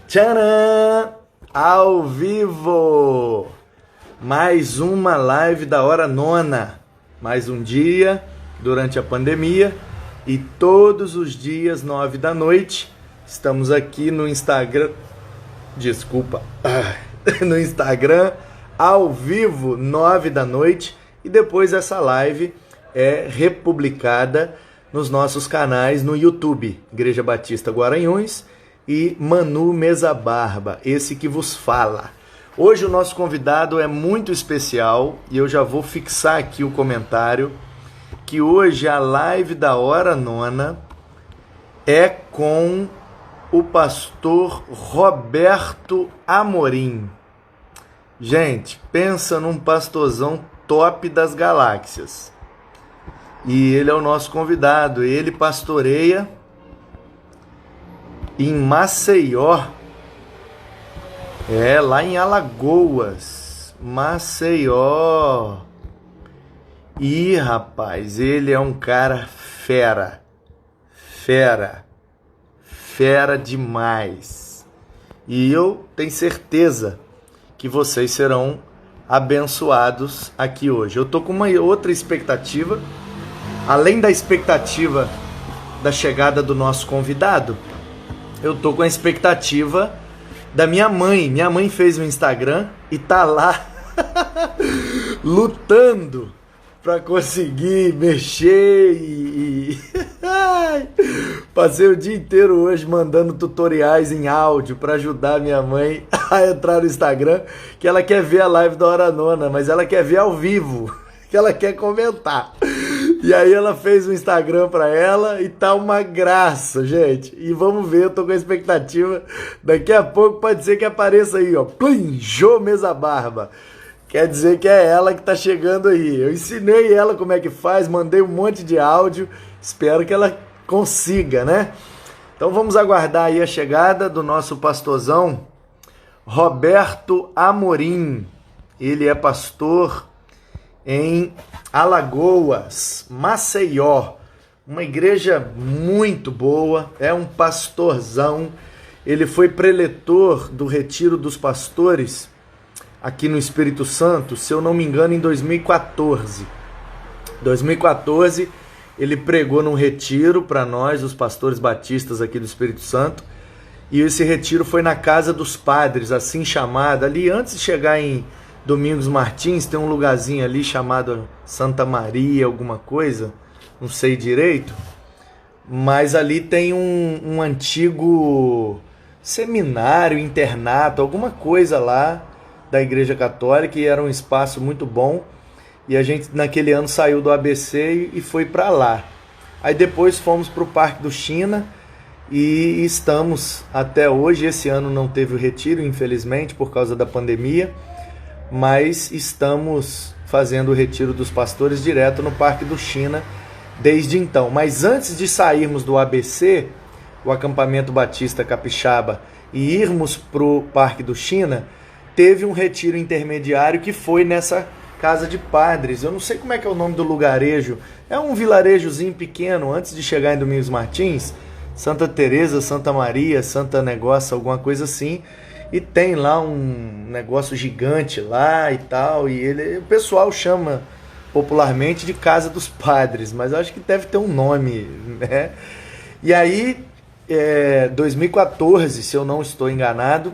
Tcharam! Ao vivo! Mais uma live da hora nona. Mais um dia durante a pandemia e todos os dias 9 da noite estamos aqui no Instagram. No Instagram ao vivo 9 da noite e depois essa live é republicada nos nossos canais no YouTube, Igreja Batista Guaranhões e Manu Mesa Barba, esse que vos fala. Hoje o nosso convidado é muito especial e eu já vou fixar aqui o comentário que hoje a live da hora nona é com o pastor Roberto Amorim. Gente, pensa num pastorzão top das galáxias. E ele é o nosso convidado. Ele pastoreia em Maceió. Lá em Alagoas. Maceió. E, rapaz, ele é um cara fera. Fera demais. E eu tenho certeza que vocês serão abençoados aqui hoje. Eu tô com uma outra expectativa. Além da expectativa da chegada do nosso convidado, eu tô com a expectativa da minha mãe. Minha mãe fez um Instagram e tá lá lutando para conseguir mexer e passei o dia inteiro hoje mandando tutoriais em áudio para ajudar minha mãe a entrar no Instagram, que ela quer ver a live da hora nona, mas ela quer ver ao vivo, que ela quer comentar. E aí ela fez um Instagram pra ela e tá uma graça, gente. E vamos ver, eu tô com a expectativa. Daqui a pouco pode ser que apareça aí, ó. Plim, Jô Mesa Barba. Quer dizer que é ela que tá chegando aí. Eu ensinei ela como é que faz, mandei um monte de áudio. Espero que ela consiga, né? Então vamos aguardar aí a chegada do nosso pastorzão, Roberto Amorim. Ele é pastor em Alagoas, Maceió, uma igreja muito boa, é um pastorzão. Ele foi preletor do Retiro dos Pastores aqui no Espírito Santo, se eu não me engano, em 2014. 2014, ele pregou num retiro para nós, os pastores batistas aqui do Espírito Santo, e esse retiro foi na Casa dos Padres, assim chamada, ali antes de chegar em Domingos Martins, tem um lugarzinho ali chamado Santa Maria, alguma coisa, não sei direito, mas ali tem um antigo seminário, internato, alguma coisa lá da Igreja Católica, e era um espaço muito bom, e a gente naquele ano saiu do ABC e foi para lá. Aí depois fomos para o Parque do China e estamos até hoje. Esse ano não teve o retiro, infelizmente, por causa da pandemia, mas estamos fazendo o Retiro dos Pastores direto no Parque do China desde então. Mas antes de sairmos do ABC, o Acampamento Batista Capixaba, e irmos para o Parque do China, teve um retiro intermediário que foi nessa Casa de Padres. Eu não sei como é que é o nome do lugarejo. É um vilarejozinho pequeno antes de chegar em Domingos Martins, Santa Teresa, Santa Maria, Santa Negócio, alguma coisa assim. E tem lá um negócio gigante lá e tal, e o pessoal chama popularmente de Casa dos Padres, mas acho que deve ter um nome, né? E aí, 2014, se eu não estou enganado,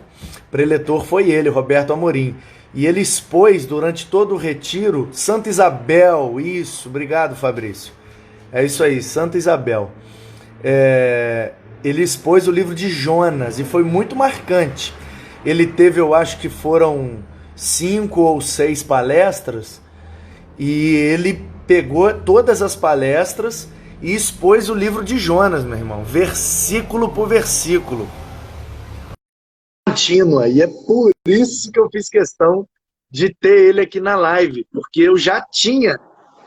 preletor foi ele, Roberto Amorim, e ele expôs durante todo o retiro Santa Isabel, isso, obrigado Fabrício, é isso aí, Santa Isabel. Ele expôs o livro de Jonas e foi muito marcante. Ele teve, eu acho que foram 5 ou 6 palestras, e ele pegou todas as palestras e expôs o livro de Jonas, meu irmão, versículo por versículo. Contínua, e é por isso que eu fiz questão de ter ele aqui na live, porque eu já tinha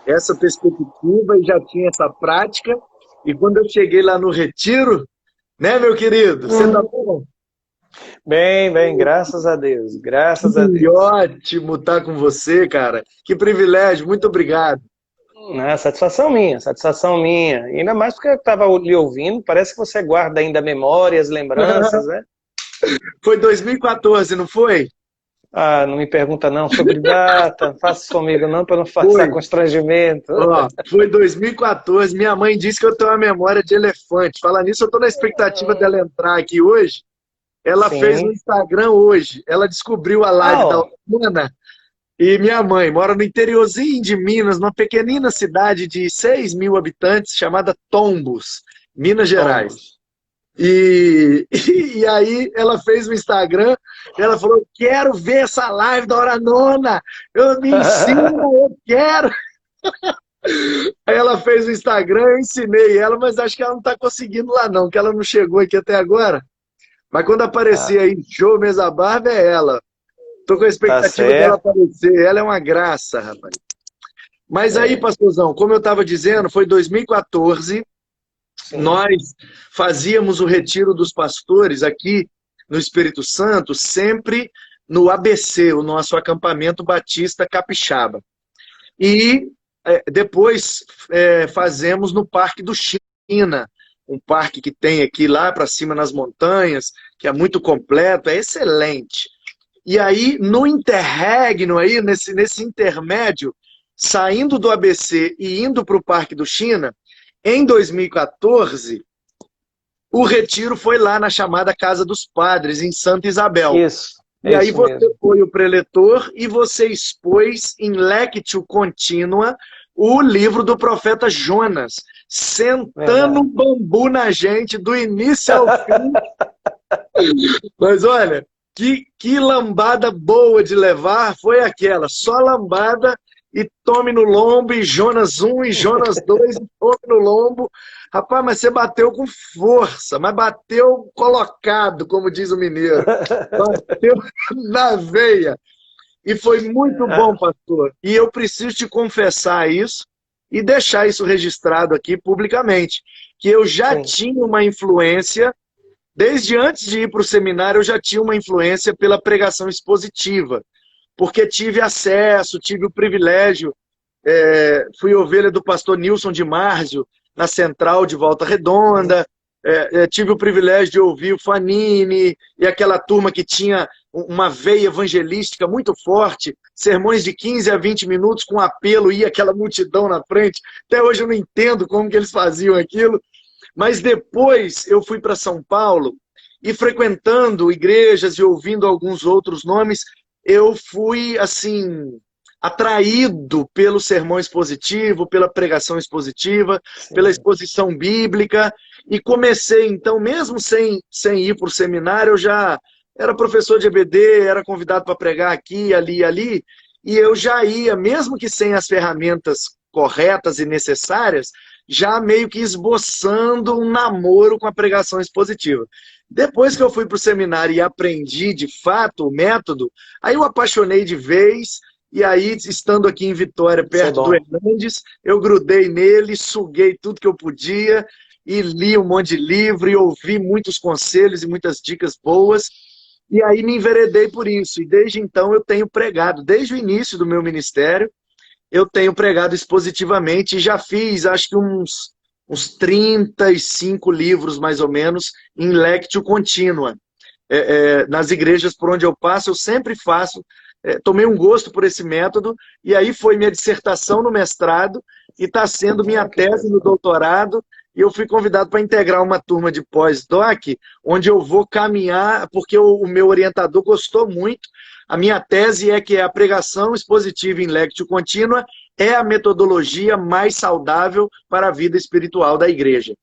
essa perspectiva e já tinha essa prática, e quando eu cheguei lá no retiro, né, meu querido, você tá bom? Bem, graças a Deus, graças a Deus. Que ótimo estar com você, cara. Que privilégio, muito obrigado. Satisfação minha. Ainda mais porque eu estava lhe ouvindo, parece que você guarda ainda memórias, lembranças, né? Foi 2014, não foi? Ah, não me pergunta não sobre data, faça isso comigo não, para não passar Foi. constrangimento. Ó, foi 2014. Minha mãe disse que eu tenho uma memória de elefante. Falar nisso, eu tô na expectativa dela entrar aqui hoje. Ela fez no Sim. Instagram hoje. Ela descobriu a Ah, live da ó. Ana. E minha mãe mora no interiorzinho de Minas, numa pequenina cidade de 6 mil habitantes, chamada Tombos, Minas Gerais. Tombos. E aí ela fez o Instagram, ela falou, quero ver essa live da hora nona, eu me ensino, eu quero. Aí ela fez o Instagram, eu ensinei ela, mas acho que ela não está conseguindo lá não, que ela não chegou aqui até agora. Mas quando aparecer Ah, aí, show, mesa barba, é ela. Tô com a tá expectativa dela certo. aparecer, ela é uma graça, rapaz. Mas aí, É, pastorzão, como eu estava dizendo, foi 2014, sim. nós fazíamos o retiro dos pastores aqui no Espírito Santo, sempre no ABC, o nosso acampamento batista capixaba. E depois fazemos no Parque do China, um parque que tem aqui lá para cima nas montanhas, que é muito completo, é excelente. E aí, no interregno, aí, nesse intermédio, saindo do ABC e indo para o Parque do China, em 2014, o retiro foi lá na chamada Casa dos Padres, em Santa Isabel. Isso, E é aí isso você mesmo. foi o preletor e você expôs em lectio contínua o livro do profeta Jonas, sentando Verdade. um bambu na gente do início ao fim. Mas olha, que lambada boa de levar foi aquela. Só lambada e tome no lombo, e Jonas 1 e Jonas 2 e tome no lombo. Rapaz, mas você bateu com força, mas bateu colocado, como diz o mineiro. Bateu na veia. E foi muito bom, Ah, pastor. E eu preciso te confessar isso e deixar isso registrado aqui publicamente, que eu já sim, tinha uma influência. Desde antes de ir para o seminário, eu já tinha uma influência pela pregação expositiva, porque tive acesso, tive o privilégio, fui ovelha do pastor Nilson de Márzio, na central de Volta sim. Redonda, tive o privilégio de ouvir o Fanini e aquela turma que tinha uma veia evangelística muito forte, sermões de 15 a 20 minutos com apelo, e aquela multidão na frente. Até hoje eu não entendo como que eles faziam aquilo. Mas depois eu fui para São Paulo e frequentando igrejas e ouvindo alguns outros nomes, eu fui assim atraído pelo sermão expositivo, pela pregação expositiva, pela Sim. exposição bíblica, e comecei então, mesmo sem ir para o seminário, eu já era professor de EBD, era convidado para pregar aqui, ali e ali, e eu já ia, mesmo que sem as ferramentas corretas e necessárias, já meio que esboçando um namoro com a pregação expositiva. Depois que eu fui para o seminário e aprendi de fato o método, aí eu apaixonei de vez, e aí, estando aqui em Vitória, Isso é perto do bom. Hernandes, eu grudei nele, suguei tudo que eu podia, e li um monte de livro, e ouvi muitos conselhos e muitas dicas boas, e aí me enveredei por isso. E desde então eu tenho pregado, desde o início do meu ministério, eu tenho pregado expositivamente e já fiz, acho que uns 35 livros, mais ou menos, em lectio contínua. Nas igrejas por onde eu passo, eu sempre faço, tomei um gosto por esse método, e aí foi minha dissertação no mestrado, e está sendo minha Ah, que tese coisa no boa. doutorado, e eu fui convidado para integrar uma turma de pós-doc, onde eu vou caminhar, porque o meu orientador gostou muito. A minha tese é que a pregação expositiva em lectio contínua é a metodologia mais saudável para a vida espiritual da igreja.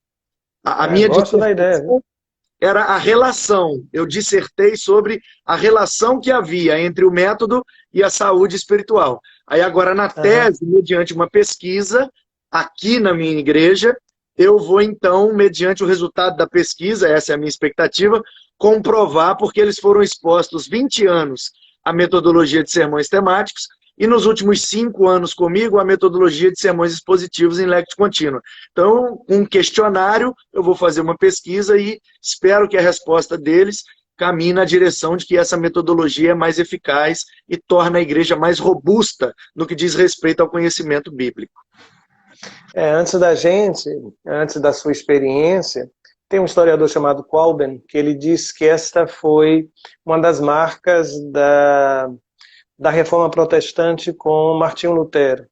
A Ah, minha gosto da ideia, viu? dissertação era a relação. Eu dissertei sobre a relação que havia entre o método e a saúde espiritual. Aí agora na Aham. tese, mediante uma pesquisa, aqui na minha igreja, eu vou então, mediante o resultado da pesquisa, essa é a minha expectativa, comprovar, porque eles foram expostos 20 anos à metodologia de sermões temáticos, e nos últimos 5 anos comigo, a metodologia de sermões expositivos em lectio contínua. Então, com um questionário, eu vou fazer uma pesquisa e espero que a resposta deles caminhe na direção de que essa metodologia é mais eficaz e torna a igreja mais robusta no que diz respeito ao conhecimento bíblico. Antes da sua experiência, Tem um historiador chamado Qualben, que ele diz que esta foi uma das marcas da Reforma Protestante com Martinho Lutero,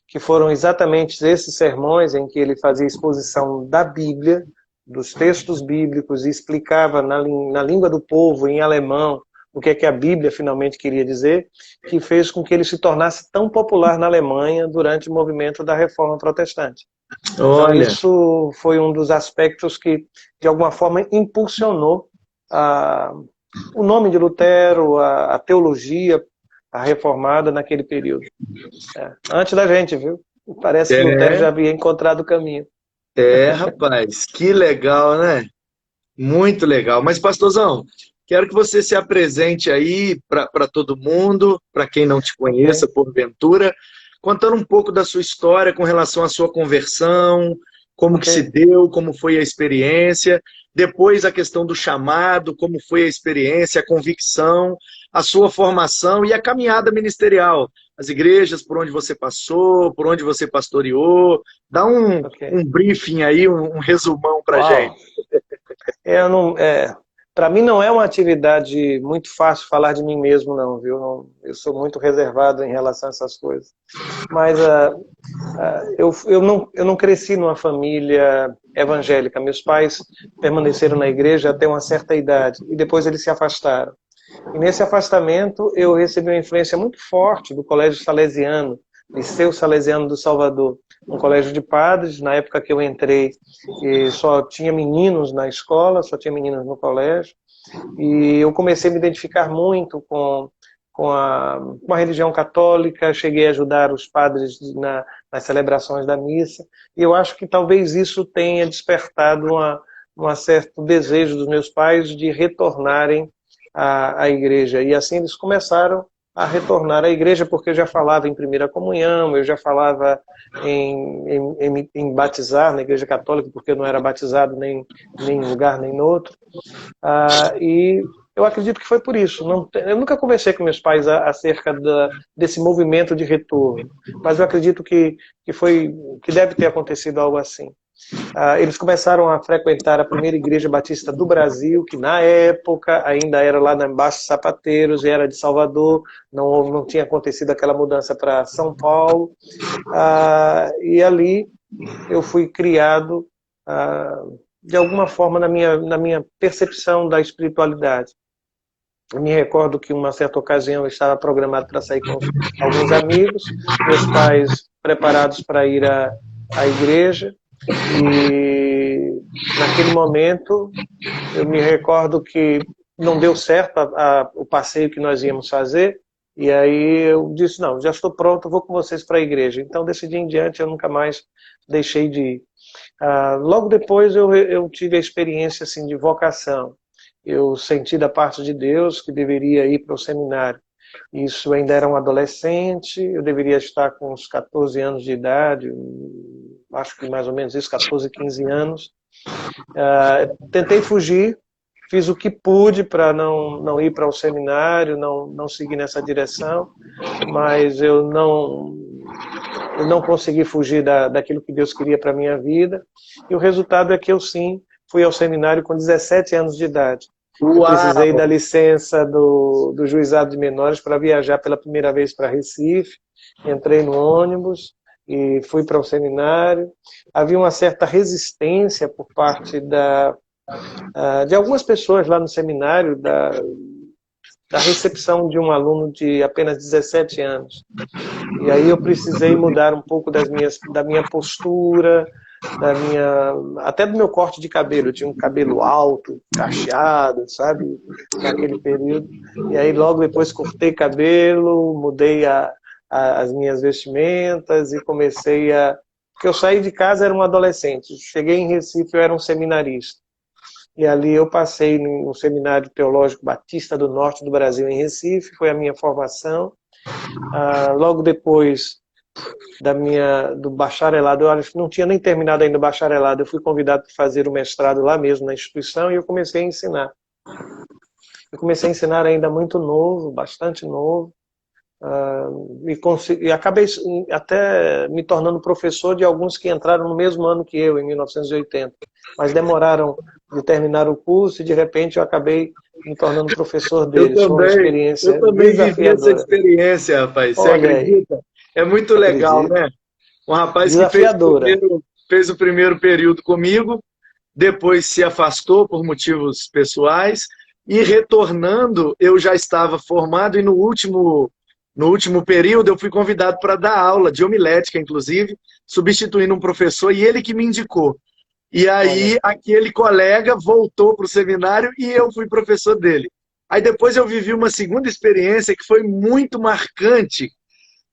que foram exatamente esses sermões em que ele fazia exposição da Bíblia, dos textos bíblicos, e explicava na língua do povo, em alemão, o que é que a Bíblia finalmente queria dizer, que fez com que ele se tornasse tão popular na Alemanha durante o movimento da Reforma Protestante. Então, isso foi um dos aspectos que, de alguma forma, impulsionou o nome de Lutero, a teologia, a reformada naquele período. Antes da gente, viu? Parece que Lutero já havia encontrado o caminho. Rapaz, que legal, né? Muito legal. Mas, pastorzão, quero que você se apresente aí para todo mundo, para quem não te conheça, porventura, contando um pouco da sua história com relação à sua conversão, como que se deu, como foi a experiência, depois a questão do chamado, como foi a experiência, a convicção, a sua formação e a caminhada ministerial, as igrejas por onde você passou, por onde você pastoreou. Dá um briefing aí, um resumão para gente. Para mim não é uma atividade muito fácil falar de mim mesmo, não, viu? Eu sou muito reservado em relação a essas coisas. Mas eu não cresci numa família evangélica. Meus pais permaneceram na igreja até uma certa idade e depois eles se afastaram. E nesse afastamento eu recebi uma influência muito forte do Colégio Salesiano, Liceu Salesiano do Salvador, um colégio de padres. Na época que eu entrei, só tinha meninos na escola, só tinha meninos no colégio, e eu comecei a me identificar muito com a religião católica, cheguei a ajudar os padres nas celebrações da missa, e eu acho que talvez isso tenha despertado um certo desejo dos meus pais de retornarem à igreja, e assim eles começaram a retornar à igreja, porque eu já falava em primeira comunhão, eu já falava em batizar na igreja católica, porque eu não era batizado nem em lugar nem no outro. E eu acredito que foi por isso. Eu nunca conversei com meus pais acerca desse movimento de retorno, mas eu acredito que deve ter acontecido algo assim. Eles começaram a frequentar a primeira igreja batista do Brasil, que na época ainda era lá na Embaixo de Sapateiros, era de Salvador, não tinha acontecido aquela mudança para São Paulo, e ali eu fui criado de alguma forma na minha percepção da espiritualidade. Eu me recordo que uma certa ocasião eu estava programado para sair com alguns amigos, meus pais preparados para ir à igreja, e naquele momento eu me recordo que não deu certo o passeio que nós íamos fazer, e aí eu disse, não, já estou pronto, vou com vocês para a igreja. Então desse dia em diante eu nunca mais deixei de ir. Logo depois eu tive a experiência assim, de vocação. Eu senti da parte de Deus que deveria ir para o seminário. Isso ainda era um adolescente, eu deveria estar com uns 14 anos de idade, acho que mais ou menos isso, 14, 15 anos. Tentei fugir, fiz o que pude para não ir para o seminário, não seguir nessa direção, mas eu não consegui fugir daquilo que Deus queria para a minha vida, e o resultado é que eu sim fui ao seminário com 17 anos de idade. Eu precisei da licença do juizado de menores para viajar pela primeira vez para Recife, entrei no ônibus e fui para o seminário. Havia uma certa resistência por parte de algumas pessoas lá no seminário, da recepção de um aluno de apenas 17 anos. E aí eu precisei mudar um pouco da minha postura, até do meu corte de cabelo. Eu tinha um cabelo alto, cacheado, sabe, naquele período. E aí logo depois cortei cabelo, mudei as minhas vestimentas e comecei porque eu saí de casa, era um adolescente. Cheguei em Recife, eu era um seminarista. E ali eu passei no Seminário Teológico Batista do Norte do Brasil, em Recife, foi a minha formação. Logo depois do bacharelado, eu acho que não tinha nem terminado ainda o bacharelado, eu fui convidado para fazer o mestrado lá mesmo na instituição, e eu comecei a ensinar. Eu comecei a ensinar ainda muito novo, bastante novo, e acabei até me tornando professor de alguns que entraram no mesmo ano que eu, em 1980, mas demoraram de terminar o curso e de repente eu acabei me tornando professor deles. Foi uma Eu experiência também vivi essa desafiadora. experiência, rapaz. Você Olha aí, acredita? É muito legal, acredito. né? Um rapaz que Desafiadora. fez o primeiro período comigo, depois se afastou por motivos pessoais, e retornando, eu já estava formado, e no último período eu fui convidado para dar aula de homilética, inclusive, substituindo um professor, e ele que me indicou. E Olha, aí aquele colega voltou para o seminário e eu fui professor dele. Aí depois eu vivi uma segunda experiência que foi muito marcante,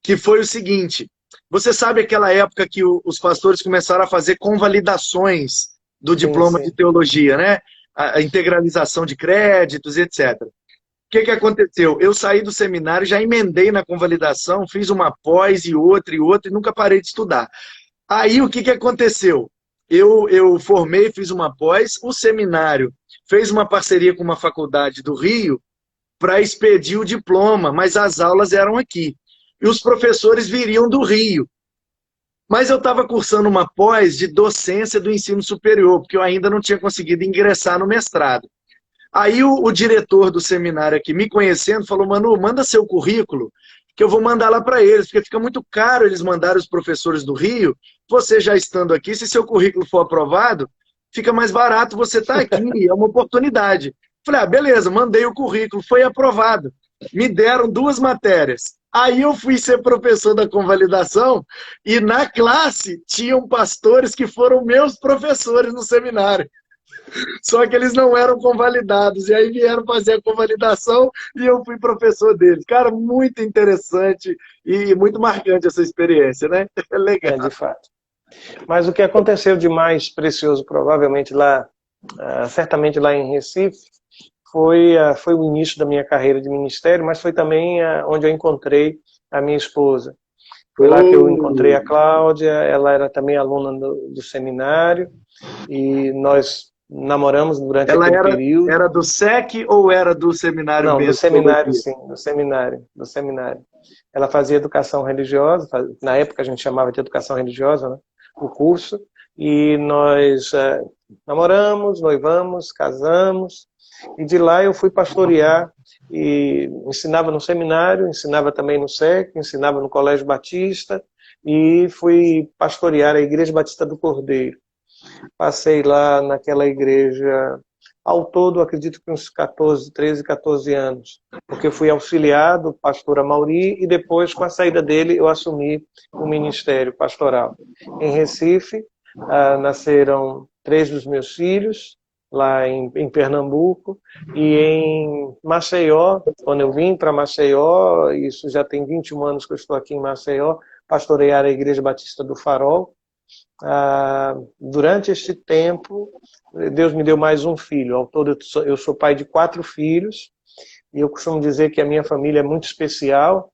que foi o seguinte: você sabe aquela época que os pastores começaram a fazer convalidações do sim, diploma de sim. teologia, né? A integralização de créditos, etc. O que aconteceu? Eu saí do seminário, já emendei na convalidação, fiz uma pós e outra, e nunca parei de estudar. Aí o que aconteceu? Eu formei, fiz uma pós, o seminário fez uma parceria com uma faculdade do Rio para expedir o diploma, mas as aulas eram aqui. E os professores viriam do Rio. Mas eu estava cursando uma pós de docência do ensino superior, porque eu ainda não tinha conseguido ingressar no mestrado. Aí o diretor do seminário aqui, me conhecendo, falou: Manu, manda seu currículo, que eu vou mandar lá para eles, porque fica muito caro eles mandarem os professores do Rio. Você já estando aqui, se seu currículo for aprovado, fica mais barato você estar aqui, é uma oportunidade. Falei: ah, beleza, mandei o currículo, foi aprovado. Me deram 2 matérias. Aí eu fui ser professor da convalidação e na classe tinham pastores que foram meus professores no seminário. Só que eles não eram convalidados. E aí vieram fazer a convalidação e eu fui professor deles. Cara, muito interessante e muito marcante essa experiência, né? É legal. É, de fato. Mas o que aconteceu de mais precioso, provavelmente lá, certamente lá em Recife, foi o início da minha carreira de ministério, mas foi também onde eu encontrei a minha esposa. Foi lá que eu encontrei a Cláudia, ela era também aluna do seminário, e nós namoramos durante Ela aquele período. era do SEC ou era do seminário Não, do mesmo? seminário, sim, do seminário. Ela fazia educação religiosa, na época a gente chamava de educação religiosa, né, o curso, e nós namoramos, noivamos, casamos, e de lá eu fui pastorear, e ensinava no seminário, ensinava também no SEC, ensinava no Colégio Batista, e fui pastorear a Igreja Batista do Cordeiro. Passei lá naquela igreja, ao todo, acredito que uns 13, 14 anos, porque fui auxiliar do pastor Amauri e depois, com a saída dele, eu assumi o ministério pastoral. Em Recife, nasceram 3 dos meus filhos, lá em Pernambuco, e em Maceió, quando eu vim para Maceió, isso já tem 21 anos que eu estou aqui em Maceió, pastorear a Igreja Batista do Farol. Durante este tempo, Deus me deu mais um filho. Ao todo, eu sou pai de 4 filhos, e eu costumo dizer que a minha família é muito especial.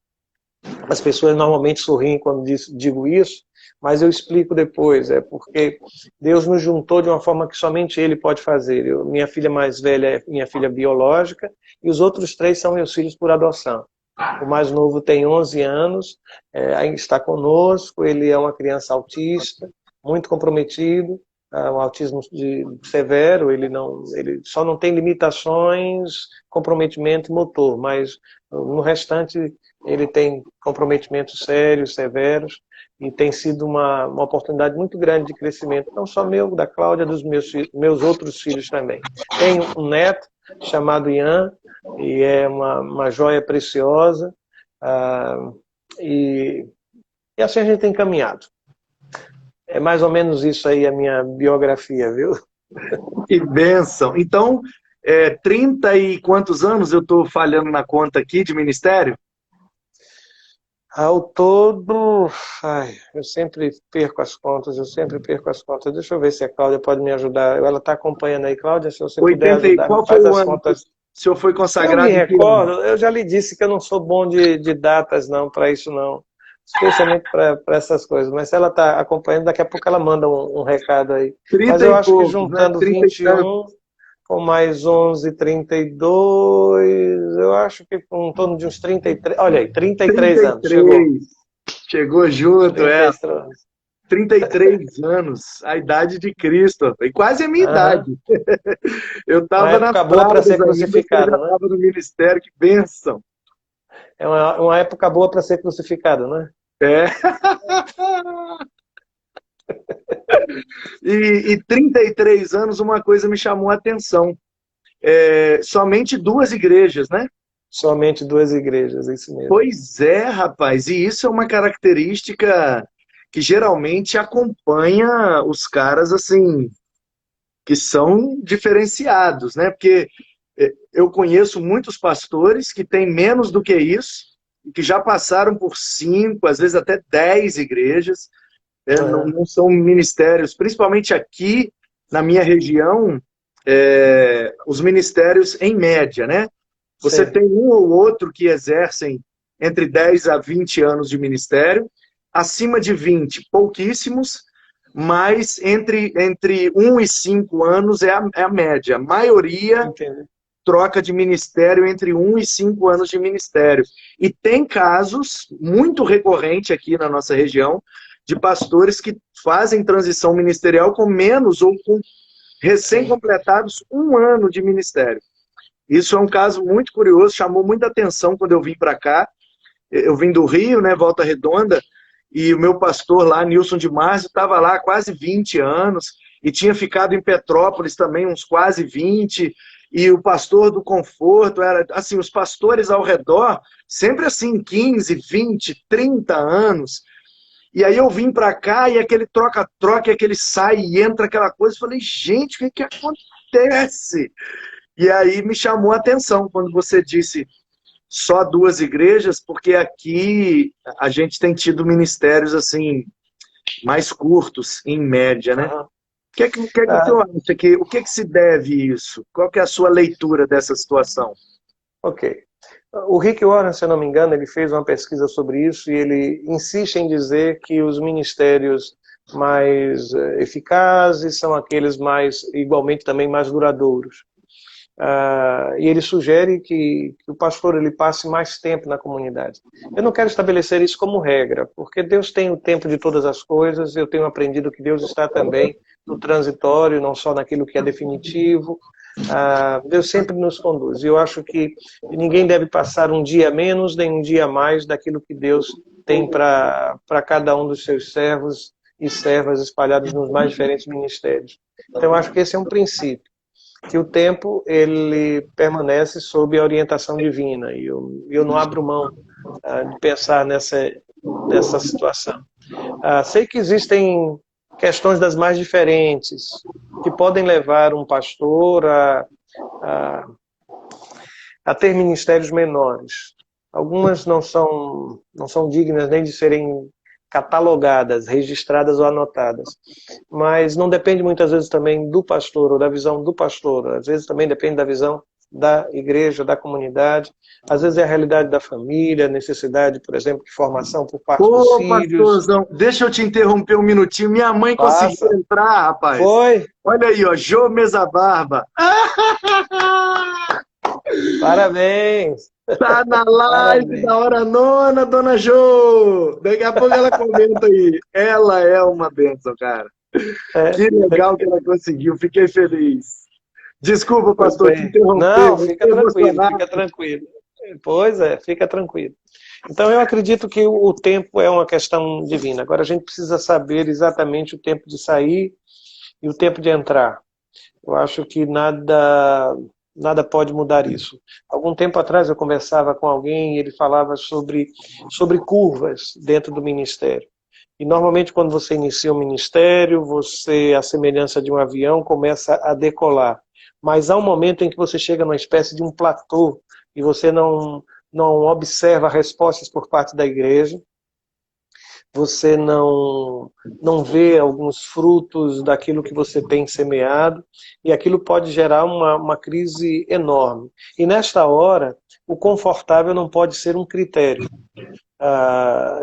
As pessoas normalmente sorriem quando digo isso, mas eu explico depois. É porque Deus nos juntou de uma forma que somente Ele pode fazer. Minha filha mais velha é minha filha biológica, e os outros 3 são meus filhos por adoção. O mais novo tem 11 anos, está conosco, ele é uma criança autista, muito comprometido, um autismo severo, ele só não tem limitações, comprometimento motor, mas no restante ele tem comprometimentos sérios, severos, e tem sido uma oportunidade muito grande de crescimento, não só meu, da Cláudia, dos meus outros filhos também. Tenho um neto chamado Ian, e é uma joia preciosa, e assim a gente tem caminhado. É mais ou menos isso aí a minha biografia, viu? Que bênção. Então, 30 e quantos anos eu estou falhando na conta aqui de ministério? Ao todo, eu sempre perco as contas. Deixa eu ver se a Cláudia pode me ajudar. Ela está acompanhando aí. Cláudia, se você puder 80 e ajudar, me qual foi faz o as ano que contas. o senhor foi Eu me consagrado em que ano? recordo, eu já lhe disse que eu não sou bom de datas, não, para isso não. Especialmente para essas coisas. Mas se ela está acompanhando, daqui a pouco ela manda um recado aí. Mas 30 eu e acho que poucos, né? juntando 30 e tantos. 21 com mais 11, 32, eu acho que em torno de uns 33. Olha aí, 33 anos, chegou. 33. Chegou junto, 33. 33 anos, a idade de Cristo, e quase a minha idade. Eu Uma estava na época boa para ser crucificado, eu já né? estava no ministério, que bênção. É uma época boa para ser crucificado, né? É. E 33 anos, uma coisa me chamou a atenção. Somente 2 igrejas, né? Somente 2 igrejas, é isso mesmo. Pois é, rapaz, e isso é uma característica que geralmente acompanha os caras assim, que são diferenciados, né? Porque eu conheço muitos pastores que têm menos do que isso, e que já passaram por 5, às vezes até 10 igrejas, não são ministérios, principalmente aqui na minha região, os ministérios em média, né? Você Sim. tem um ou outro que exercem entre 10 a 20 anos de ministério, acima de 20, pouquíssimos, mas entre 1 e 5 anos é a média. A maioria Entendi. troca de ministério entre 1 e 5 anos de ministério. E tem casos muito recorrentes aqui na nossa região de pastores que fazem transição ministerial com menos ou com recém-completados 1 ano de ministério. Isso é um caso muito curioso, chamou muita atenção quando eu vim para cá. Eu vim do Rio, né, Volta Redonda, e o meu pastor lá, Nilson de Márcio, estava lá há quase 20 anos, e tinha ficado em Petrópolis também uns quase 20, e o pastor do Conforto, era assim, os pastores ao redor, sempre assim, 15, 20, 30 anos. E aí eu vim para cá, e aquele troca-troca, aquele sai e entra aquela coisa, eu falei, gente, o que acontece? E aí me chamou a atenção quando você disse só 2 igrejas, porque aqui a gente tem tido ministérios assim mais curtos, em média, né? Uhum. O que é que você acha? O que é que se deve isso? Qual que é a sua leitura dessa situação? Ok. O Rick Warren, se eu não me engano, ele fez uma pesquisa sobre isso e ele insiste em dizer que os ministérios mais eficazes são aqueles mais, igualmente também mais duradouros. E ele sugere que o pastor ele passe mais tempo na comunidade. Eu não quero estabelecer isso como regra, porque Deus tem o tempo de todas as coisas, eu tenho aprendido que Deus está também no transitório, não só naquilo que é definitivo. Deus sempre nos conduz. E eu acho que ninguém deve passar um dia menos nem um dia mais daquilo que Deus tem para cada um dos seus servos e servas espalhados nos mais diferentes ministérios. Então eu acho que esse é um princípio, que o tempo ele permanece sob a orientação divina, e eu não abro mão de pensar nessa situação. Sei que existem questões das mais diferentes que podem levar um pastor a ter ministérios menores. Algumas não são dignas nem de serem catalogadas, registradas ou anotadas. Mas não depende muitas vezes também do pastor ou da visão do pastor. Às vezes também depende da visão da igreja, da comunidade. Às vezes é a realidade da família, a necessidade, por exemplo, de formação por parte dos filhos. Pastorzão, deixa eu te interromper um minutinho. Minha mãe conseguiu entrar, rapaz. Foi? Olha aí, ó, Jô Mesa Barba. Parabéns! Tá na live Parabéns. da hora nona, dona Jô. Daqui a pouco ela comenta aí. Ela é uma bênção, cara. Que legal que ela conseguiu. Fiquei feliz. Desculpa, pastor, te interromper. Não, fica tranquilo, fica tranquilo. Pois é, fica tranquilo. Então eu acredito que o tempo é uma questão divina. Agora a gente precisa saber exatamente o tempo de sair e o tempo de entrar. Eu acho que nada pode mudar isso. Algum tempo atrás eu conversava com alguém e ele falava sobre curvas dentro do ministério. E normalmente quando você inicia um ministério, você, à semelhança de um avião, começa a decolar. Mas há um momento em que você chega numa espécie de um platô e você não observa respostas por parte da igreja, você não vê alguns frutos daquilo que você tem semeado, e aquilo pode gerar uma crise enorme. E nesta hora, o confortável não pode ser um critério.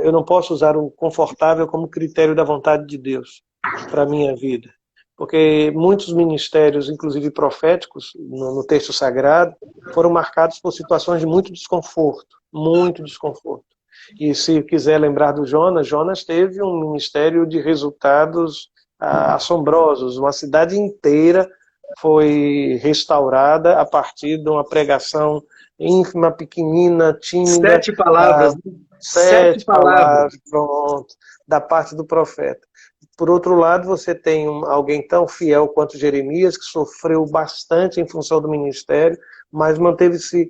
Eu não posso usar o confortável como critério da vontade de Deus para a minha vida. Porque muitos ministérios, inclusive proféticos, no texto sagrado, foram marcados por situações de muito desconforto. E se quiser lembrar do Jonas, Jonas teve um ministério de resultados assombrosos. Uma cidade inteira foi restaurada a partir de uma pregação ínfima, pequenina, tímida. 7 palavras. 7 palavras, pronto, da parte do profeta. Por outro lado, você tem alguém tão fiel quanto Jeremias, que sofreu bastante em função do ministério, mas manteve-se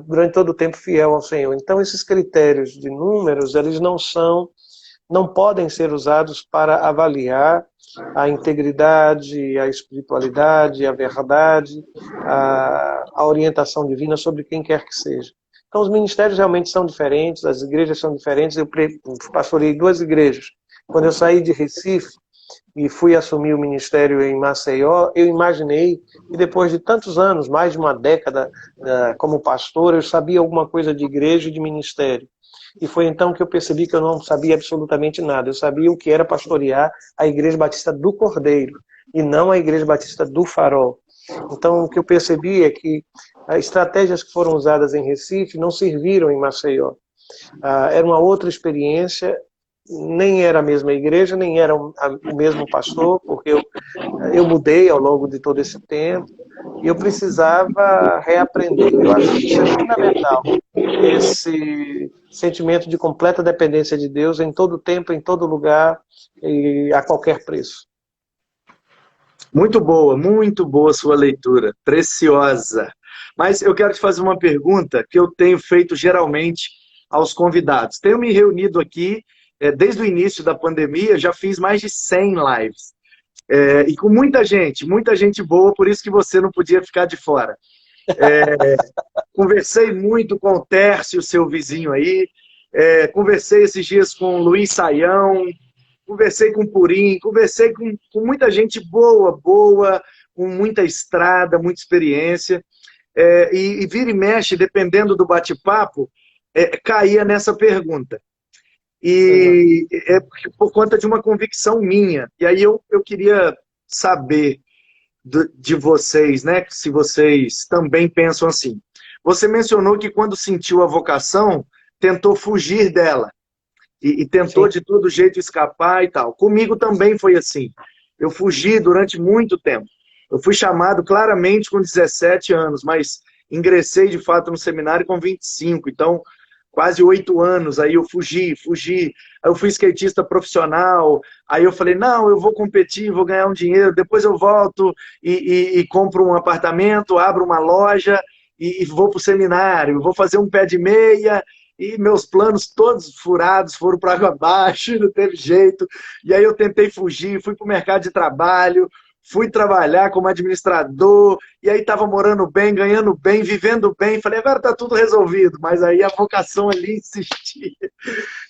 durante todo o tempo fiel ao Senhor. Então, esses critérios de números, eles não podem ser usados para avaliar a integridade, a espiritualidade, a verdade, a orientação divina sobre quem quer que seja. Então, os ministérios realmente são diferentes, as igrejas são diferentes. Eu pastorei 2 igrejas. Quando eu saí de Recife e fui assumir o ministério em Maceió, eu imaginei que depois de tantos anos, mais de uma década como pastor, eu sabia alguma coisa de igreja e de ministério. E foi então que eu percebi que eu não sabia absolutamente nada. Eu sabia o que era pastorear a Igreja Batista do Cordeiro e não a Igreja Batista do Farol. Então, o que eu percebi é que as estratégias que foram usadas em Recife não serviram em Maceió. Era uma outra experiência, nem era a mesma igreja, nem era o mesmo pastor, porque eu mudei ao longo de todo esse tempo e eu precisava reaprender. Eu acho que isso é fundamental, esse sentimento de completa dependência de Deus em todo tempo, em todo lugar e a qualquer preço. Muito boa sua leitura, preciosa. Mas eu quero te fazer uma pergunta que eu tenho feito geralmente aos convidados. Tenho me reunido aqui, desde o início da pandemia, já fiz mais de 100 lives. E com muita gente boa, por isso que você não podia ficar de fora. Conversei muito com o Tércio, seu vizinho aí, conversei esses dias com o Luiz Saião, conversei com o Purim, conversei com muita gente boa, com muita estrada, muita experiência, e vira e mexe, dependendo do bate-papo, caía nessa pergunta. E é por conta de uma convicção minha. E aí eu queria saber de vocês, né, se vocês também pensam assim. Você mencionou que quando sentiu a vocação, tentou fugir dela. E tentou de todo jeito escapar e tal. Comigo também foi assim. Eu fugi durante muito tempo. Eu fui chamado claramente com 17 anos, mas ingressei de fato no seminário com 25. Então, quase 8 anos. Aí eu fugi. Aí eu fui skatista profissional. Aí eu falei, não, eu vou competir, vou ganhar um dinheiro. Depois eu volto e compro um apartamento, abro uma loja e vou para o seminário. Vou fazer um pé de meia. E meus planos todos furados, foram para água abaixo, não teve jeito. E aí eu tentei fugir, fui para o mercado de trabalho, fui trabalhar como administrador, e aí estava morando bem, ganhando bem, vivendo bem. Falei, agora está tudo resolvido, mas aí a vocação ali insistia.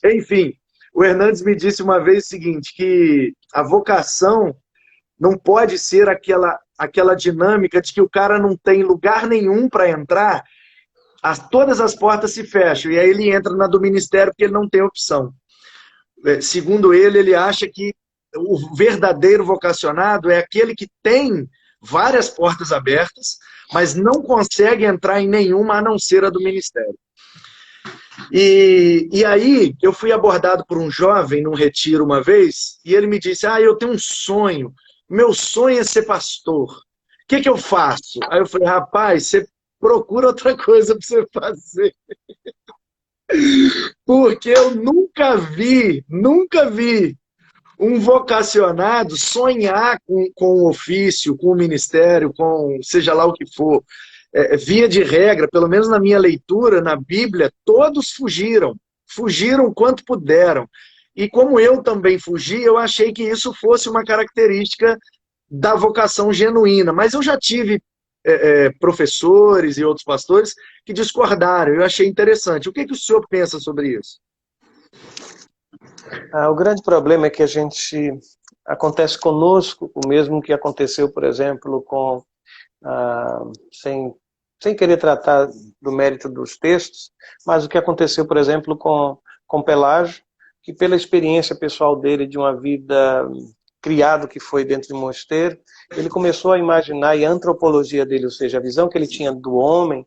Enfim, o Hernandes me disse uma vez o seguinte, que a vocação não pode ser aquela dinâmica de que o cara não tem lugar nenhum para entrar, todas as portas se fecham, e aí ele entra na do ministério porque ele não tem opção. Segundo ele acha que o verdadeiro vocacionado é aquele que tem várias portas abertas, mas não consegue entrar em nenhuma a não ser a do ministério. E aí eu fui abordado por um jovem num retiro uma vez, e ele me disse, eu tenho um sonho, meu sonho é ser pastor. O que eu faço? Aí eu falei, rapaz, você procura outra coisa para você fazer. Porque eu nunca vi um vocacionado sonhar com o ofício, com o ministério, com seja lá o que for. Via de regra, pelo menos na minha leitura, na Bíblia, todos fugiram quanto puderam. E como eu também fugi, eu achei que isso fosse uma característica da vocação genuína. Mas eu já tive professores e outros pastores que discordaram. Eu achei interessante. O que o senhor pensa sobre isso? O grande problema é que acontece conosco o mesmo que aconteceu, por exemplo, sem querer tratar do mérito dos textos, mas o que aconteceu, por exemplo, com Pelágio, que pela experiência pessoal dele de uma vida criado que foi dentro de um mosteiro, ele começou a imaginar, e a antropologia dele, ou seja, a visão que ele tinha do homem,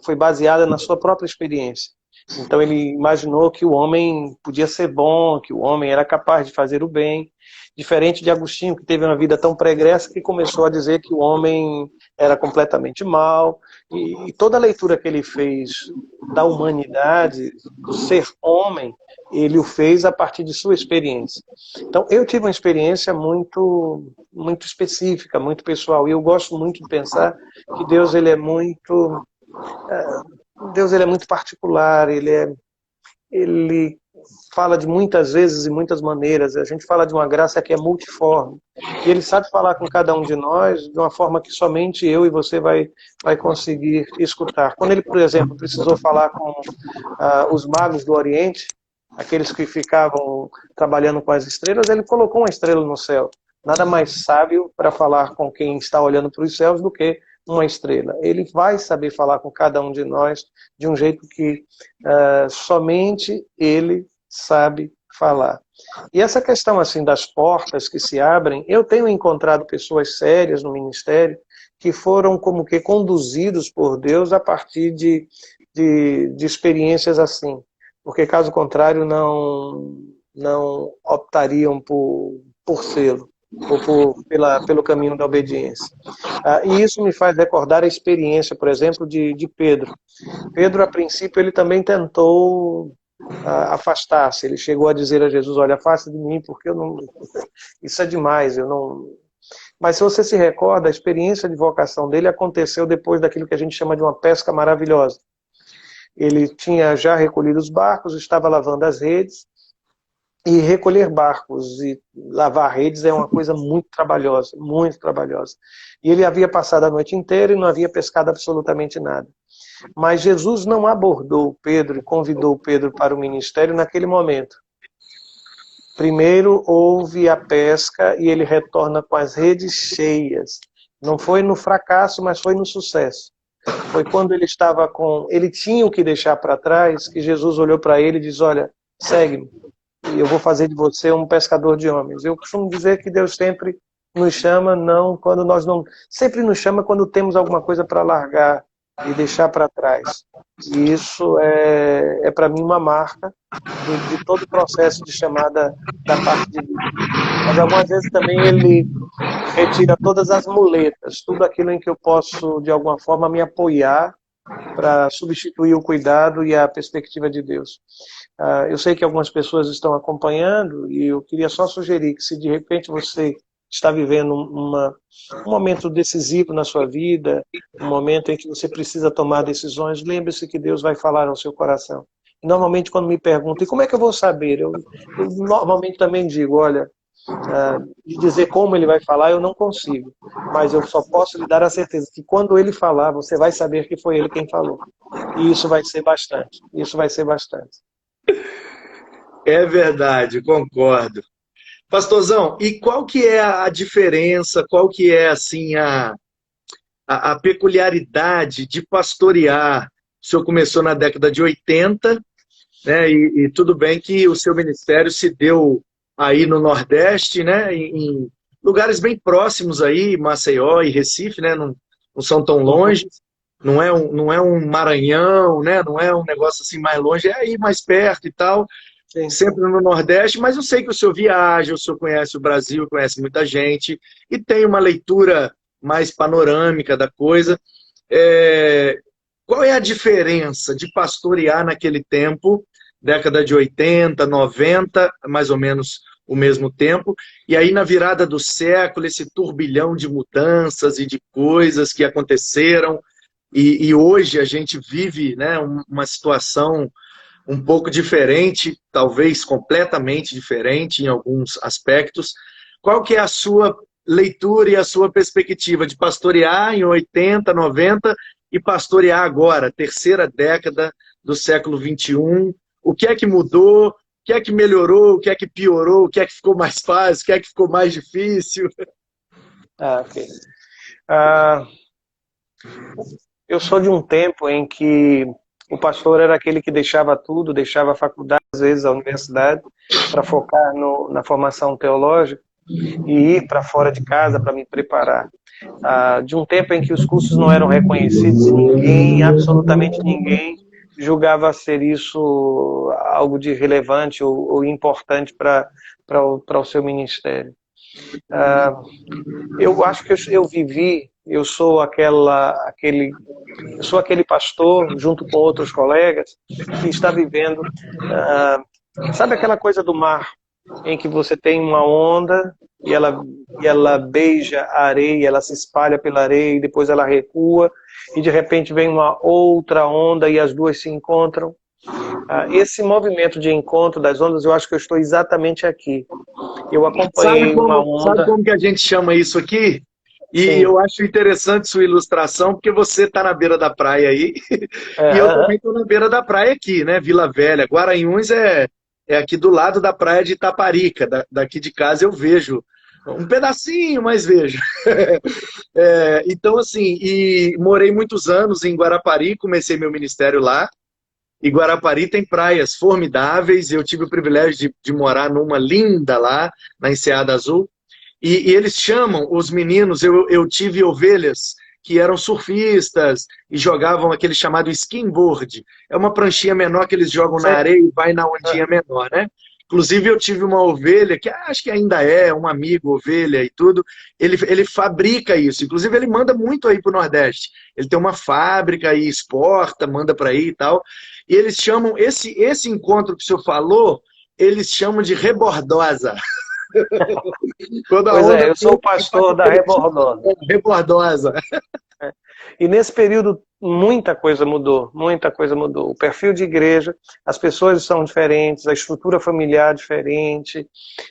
foi baseada na sua própria experiência. Então ele imaginou que o homem podia ser bom, que o homem era capaz de fazer o bem, diferente de Agostinho, que teve uma vida tão pregressa que começou a dizer que o homem era completamente mau, e toda a leitura que ele fez da humanidade, do ser homem, ele o fez a partir de sua experiência. Então eu tive uma experiência muito específica, muito pessoal, e eu gosto muito de pensar que Deus ele é muito particular, ele fala de muitas vezes e muitas maneiras. A gente fala de uma graça que é multiforme. E ele sabe falar com cada um de nós de uma forma que somente eu e você vai conseguir escutar. Quando ele, por exemplo, precisou falar com os magos do Oriente, aqueles que ficavam trabalhando com as estrelas, ele colocou uma estrela no céu. Nada mais sábio para falar com quem está olhando para os céus do que uma estrela. Ele vai saber falar com cada um de nós de um jeito que somente ele sabe falar. E essa questão assim das portas que se abrem, eu tenho encontrado pessoas sérias no ministério que foram como que conduzidos por Deus a partir de experiências assim. Porque caso contrário não optariam por sê-lo, ou pelo caminho da obediência. E isso me faz recordar a experiência, por exemplo, de Pedro. Pedro, a princípio, ele também tentou afastar-se. Ele chegou a dizer a Jesus, olha, afasta de mim, porque eu não... isso é demais, eu não... Mas se você se recorda, a experiência de vocação dele aconteceu depois daquilo que a gente chama de uma pesca maravilhosa. Ele tinha já recolhido os barcos, estava lavando as redes, e recolher barcos e lavar redes é uma coisa muito trabalhosa, muito trabalhosa. E ele havia passado a noite inteira e não havia pescado absolutamente nada. Mas Jesus não abordou Pedro e convidou Pedro para o ministério naquele momento. Primeiro houve a pesca e ele retorna com as redes cheias. Não foi no fracasso, mas foi no sucesso. Foi quando ele estava ele tinha o que deixar para trás, que Jesus olhou para ele e disse, olha, segue-me. E eu vou fazer de você um pescador de homens. Eu costumo dizer que Deus sempre nos chama, sempre nos chama quando temos alguma coisa para largar e deixar para trás. E isso é para mim uma marca de todo o processo de chamada da parte de Deus. Mas algumas vezes também ele retira todas as muletas, tudo aquilo em que eu posso de alguma forma me apoiar para substituir o cuidado e a perspectiva de Deus. Eu sei que algumas pessoas estão acompanhando e eu queria só sugerir que se de repente você está vivendo um momento decisivo na sua vida, um momento em que você precisa tomar decisões, lembre-se que Deus vai falar ao seu coração. E normalmente quando me perguntam, e como é que eu vou saber? Eu normalmente também digo, olha, de dizer como ele vai falar eu não consigo, mas eu só posso lhe dar a certeza que quando ele falar, você vai saber que foi ele quem falou. E isso vai ser bastante, É verdade, concordo. Pastorzão, e qual que é a diferença, qual que é assim a peculiaridade de pastorear? O senhor começou na década de 80, né, e tudo bem que o seu ministério se deu aí no Nordeste, né, em lugares bem próximos aí, Maceió e Recife, né, não são tão longe, não é um Maranhão, né, não é um negócio assim mais longe, é aí mais perto e tal, sempre no Nordeste, mas eu sei que o senhor viaja, o senhor conhece o Brasil, conhece muita gente, e tem uma leitura mais panorâmica da coisa. Qual é a diferença de pastorear naquele tempo, década de 80, 90, mais ou menos o mesmo tempo, e aí na virada do século, esse turbilhão de mudanças e de coisas que aconteceram, e hoje a gente vive, né, uma situação um pouco diferente, talvez completamente diferente em alguns aspectos. Qual que é a sua leitura e a sua perspectiva de pastorear em 80, 90 e pastorear agora, terceira década do século XXI? O que é que mudou? O que é que melhorou? O que é que piorou? O que é que ficou mais fácil? O que é que ficou mais difícil? Ok. Eu sou de um tempo em que o pastor era aquele que deixava tudo, deixava a faculdade, às vezes a universidade, para focar na formação teológica e ir para fora de casa para me preparar. De um tempo em que os cursos não eram reconhecidos e ninguém, absolutamente ninguém, julgava ser isso algo de relevante ou importante para o seu ministério. Eu acho que eu vivi, eu sou aquele pastor, junto com outros colegas, que está vivendo, sabe aquela coisa do mar, em que você tem uma onda e ela beija a areia, ela se espalha pela areia e depois ela recua e de repente vem uma outra onda e as duas se encontram. Esse movimento de encontro das ondas, eu acho que eu estou exatamente aqui. Eu acompanhei uma onda... Sabe como que a gente chama isso aqui? E Sim. eu acho interessante sua ilustração, porque você está na beira da praia aí, e eu também estou na beira da praia aqui, né? Vila Velha. Guaranhuns é aqui do lado da praia de Itaparica. Daqui de casa eu vejo um pedacinho, mas vejo. Então, assim, e morei muitos anos em Guarapari, comecei meu ministério lá. E Guarapari tem praias formidáveis. Eu tive o privilégio de morar numa linda lá, na Enseada Azul. E eles chamam os meninos, eu tive ovelhas que eram surfistas e jogavam aquele chamado skimboard. É uma pranchinha menor que eles jogam na areia e vai na ondinha menor, né? Inclusive eu tive uma ovelha, que acho que ainda é um amigo, ovelha e tudo, ele fabrica isso. Inclusive ele manda muito aí para o Nordeste. Ele tem uma fábrica e exporta, manda para aí e tal. E eles chamam, esse encontro que o senhor falou, eles chamam de rebordosa. Pois eu sou o pastor da Rebordosa. Rebordosa. E nesse período muita coisa mudou, muita coisa mudou. O perfil de igreja, as pessoas são diferentes, a estrutura familiar diferente,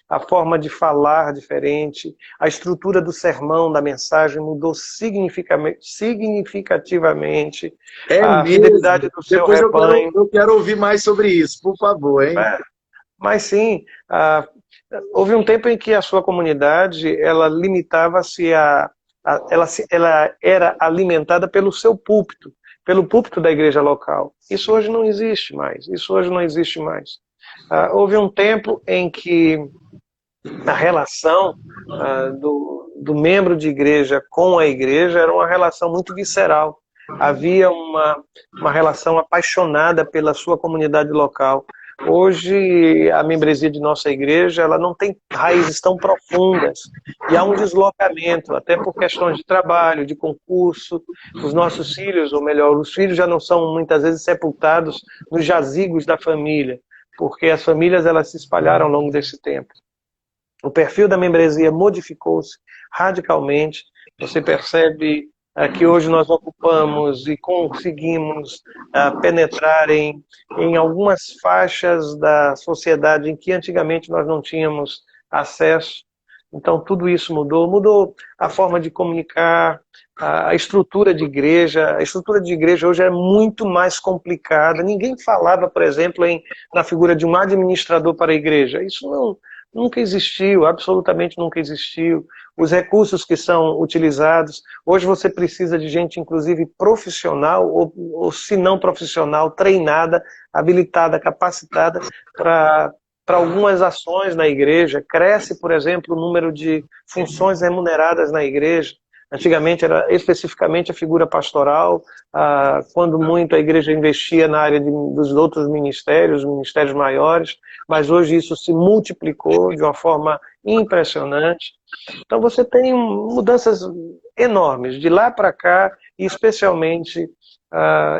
a forma de falar diferente, a estrutura do sermão, da mensagem mudou significativamente, a fidelidade do seu rebanho. Eu quero ouvir mais sobre isso, por favor, hein? Mas sim, houve um tempo em que a sua comunidade, ela limitava-se ela era alimentada pelo seu púlpito, pelo púlpito da igreja local. Isso hoje não existe mais. Houve um tempo em que a relação do membro de igreja com a igreja era uma relação muito visceral. Havia uma relação apaixonada pela sua comunidade local. Hoje, a membresia de nossa igreja ela não tem raízes tão profundas e há um deslocamento, até por questões de trabalho, de concurso. Os nossos filhos, ou melhor, os filhos já não são muitas vezes sepultados nos jazigos da família, porque as famílias elas se espalharam ao longo desse tempo. O perfil da membresia modificou-se radicalmente. Você percebe que hoje nós ocupamos e conseguimos penetrar em algumas faixas da sociedade em que antigamente nós não tínhamos acesso. Então tudo isso mudou a forma de comunicar, a estrutura de igreja. A estrutura de igreja hoje é muito mais complicada. Ninguém falava, por exemplo, na figura de um administrador para a igreja. Isso nunca existiu, absolutamente nunca existiu. Os recursos que são utilizados, hoje você precisa de gente, inclusive, profissional, ou se não profissional, treinada, habilitada, capacitada para algumas ações na igreja. Cresce, por exemplo, o número de funções remuneradas na igreja. Antigamente era especificamente a figura pastoral, quando muito a igreja investia na área dos outros ministérios, ministérios maiores, mas hoje isso se multiplicou de uma forma impressionante. Então você tem mudanças enormes de lá para cá, e especialmente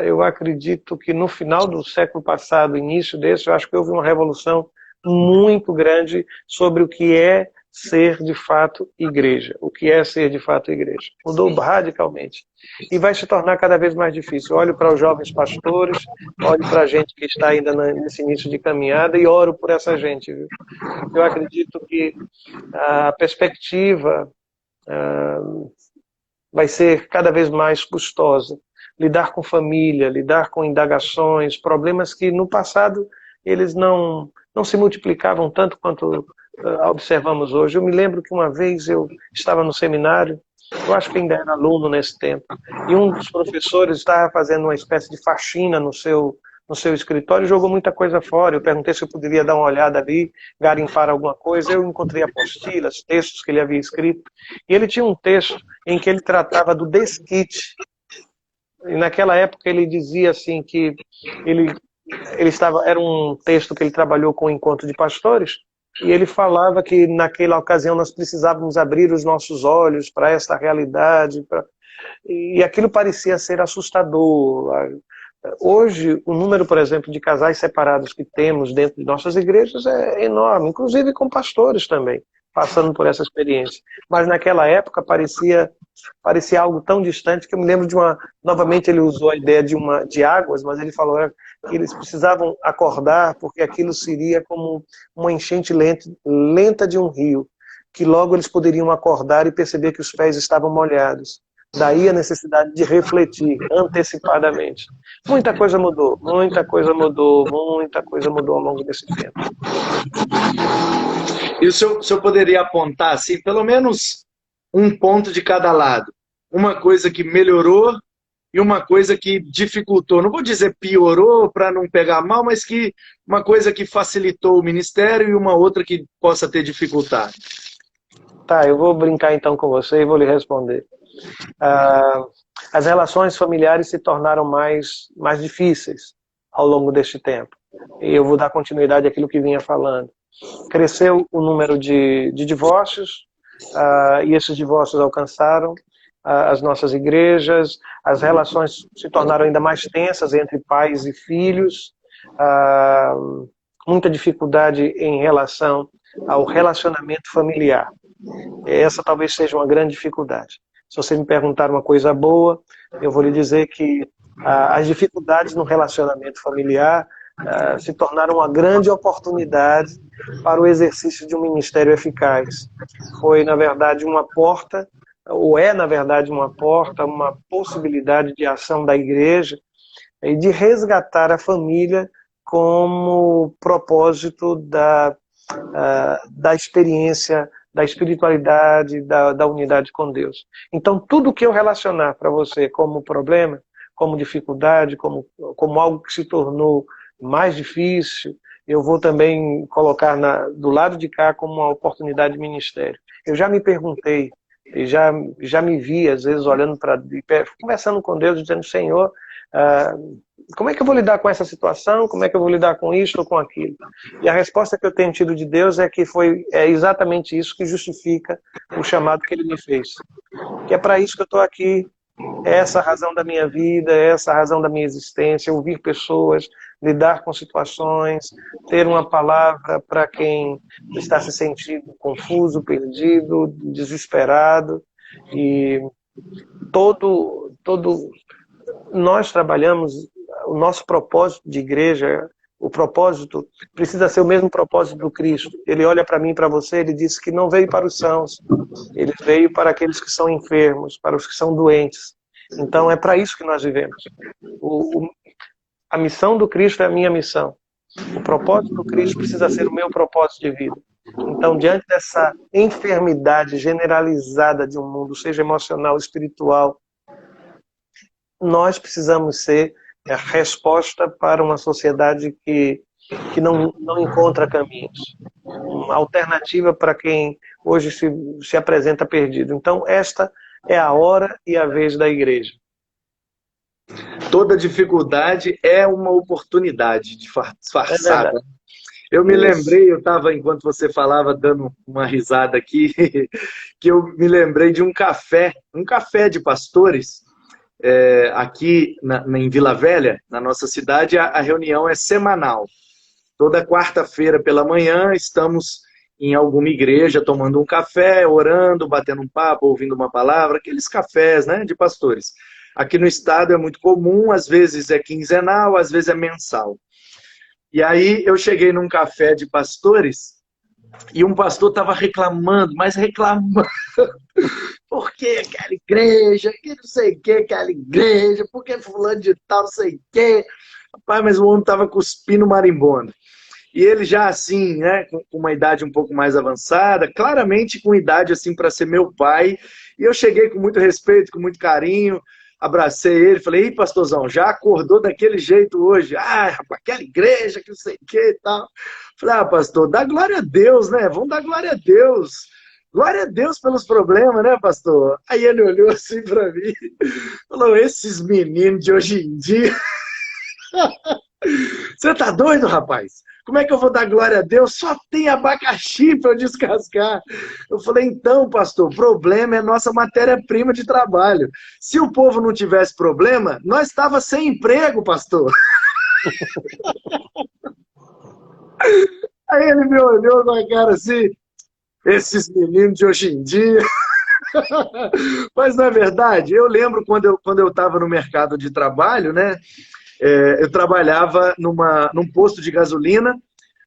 eu acredito que no final do século passado, início desse, eu acho que houve uma revolução muito grande sobre o que é ser de fato igreja. O que é ser de fato igreja? Mudou radicalmente. E vai se tornar cada vez mais difícil. Olho para os jovens pastores, olho para a gente que está ainda nesse início de caminhada e oro por essa gente. Viu? Eu acredito que a perspectiva vai ser cada vez mais custosa. Lidar com família, lidar com indagações, problemas que no passado eles não se multiplicavam tanto quanto observamos hoje. Eu me lembro que uma vez eu estava no seminário, eu acho que ainda era aluno nesse tempo, e um dos professores estava fazendo uma espécie de faxina no seu escritório e jogou muita coisa fora. Eu perguntei se eu poderia dar uma olhada ali, garimpar alguma coisa. Eu encontrei apostilas, textos que ele havia escrito, e ele tinha um texto em que ele tratava do desquite. E naquela época ele dizia assim que ele, era um texto que ele trabalhou com o encontro de pastores, e ele falava que naquela ocasião nós precisávamos abrir os nossos olhos para esta realidade, e aquilo parecia ser assustador. Hoje, o número, por exemplo, de casais separados que temos dentro de nossas igrejas é enorme, inclusive com pastores também, passando por essa experiência. Mas naquela época parecia algo tão distante que eu me lembro de novamente ele usou a ideia de águas, mas ele falou que eles precisavam acordar porque aquilo seria como uma enchente lenta de um rio, que logo eles poderiam acordar e perceber que os pés estavam molhados. Daí a necessidade de refletir antecipadamente. Muita coisa mudou, muita coisa mudou, muita coisa mudou ao longo desse tempo. E o senhor poderia apontar, assim, pelo menos um ponto de cada lado? Uma coisa que melhorou e uma coisa que dificultou. Não vou dizer piorou para não pegar mal, mas que uma coisa que facilitou o ministério e uma outra que possa ter dificultado. Tá, eu vou brincar então com você e vou lhe responder. As relações familiares se tornaram mais difíceis ao longo deste tempo. E eu vou dar continuidade àquilo que vinha falando. Cresceu o número de divórcios, e esses divórcios alcançaram as nossas igrejas, as relações se tornaram ainda mais tensas entre pais e filhos, muita dificuldade em relação ao relacionamento familiar. Essa talvez seja uma grande dificuldade. Se você me perguntar uma coisa boa, eu vou lhe dizer que as dificuldades no relacionamento familiar se tornaram uma grande oportunidade para o exercício de um ministério eficaz. Foi, na verdade, uma porta, ou é, na verdade, uma porta, uma possibilidade de ação da igreja e de resgatar a família como propósito da experiência, da espiritualidade, da unidade com Deus. Então, tudo que eu relacionar para você como problema, como dificuldade, como algo que se tornou mais difícil, eu vou também colocar do lado de cá como uma oportunidade de ministério. Eu já me perguntei, e já me vi, às vezes, olhando para conversando com Deus, dizendo, Senhor, como é que eu vou lidar com essa situação? Como é que eu vou lidar com isso ou com aquilo? E a resposta que eu tenho tido de Deus é que é exatamente isso que justifica o chamado que Ele me fez. Que é para isso que eu estou aqui, é essa a razão da minha vida, é essa a razão da minha existência, ouvir pessoas, lidar com situações, ter uma palavra para quem está se sentindo confuso, perdido, desesperado. E nós trabalhamos, o nosso propósito de igreja, o propósito precisa ser o mesmo propósito do Cristo. Ele olha para mim e para você, ele disse que não veio para os sãos, ele veio para aqueles que são enfermos, para os que são doentes. Então é para isso que nós vivemos. A missão do Cristo é a minha missão. O propósito do Cristo precisa ser o meu propósito de vida. Então, diante dessa enfermidade generalizada de um mundo, seja emocional, espiritual, nós precisamos ser a resposta para uma sociedade que não encontra caminhos. Uma alternativa para quem hoje se apresenta perdido. Então, esta é a hora e a vez da igreja. Toda dificuldade é uma oportunidade disfarçada. Eu me lembrei, eu estava, enquanto você falava, dando uma risada aqui, que eu me lembrei de um café de pastores, aqui em Vila Velha, na nossa cidade, a reunião é semanal. Toda quarta-feira pela manhã estamos em alguma igreja tomando um café, orando, batendo um papo, ouvindo uma palavra, aqueles cafés, né, de pastores. Aqui no estado é muito comum, às vezes é quinzenal, às vezes é mensal. E aí eu cheguei num café de pastores e um pastor estava reclamando, mas reclamando. Por que aquela igreja? Que não sei o que aquela igreja? Por que fulano de tal, não sei o que? Rapaz, mas o homem estava cuspindo marimbondo. E ele já assim, né, com uma idade um pouco mais avançada, claramente com idade assim para ser meu pai. E eu cheguei com muito respeito, com muito carinho, abracei ele, falei, ei, pastorzão, já acordou daquele jeito hoje? Ah, aquela igreja que não sei o que e tal. Falei, pastor, dá glória a Deus, né? Vamos dar glória a Deus. glória a Deus pelos problemas, né, pastor? Aí ele olhou assim para mim, falou, esses meninos de hoje em dia, você tá doido, rapaz? Como é que eu vou dar glória a Deus? Só tem abacaxi para eu descascar. Eu falei, então, pastor, o problema é nossa matéria-prima de trabalho. Se o povo não tivesse problema, nós estava sem emprego, pastor. Aí ele me olhou com a cara assim, esses meninos de hoje em dia. Mas, na verdade, eu lembro quando eu estava no mercado de trabalho, né? Eu trabalhava num posto de gasolina,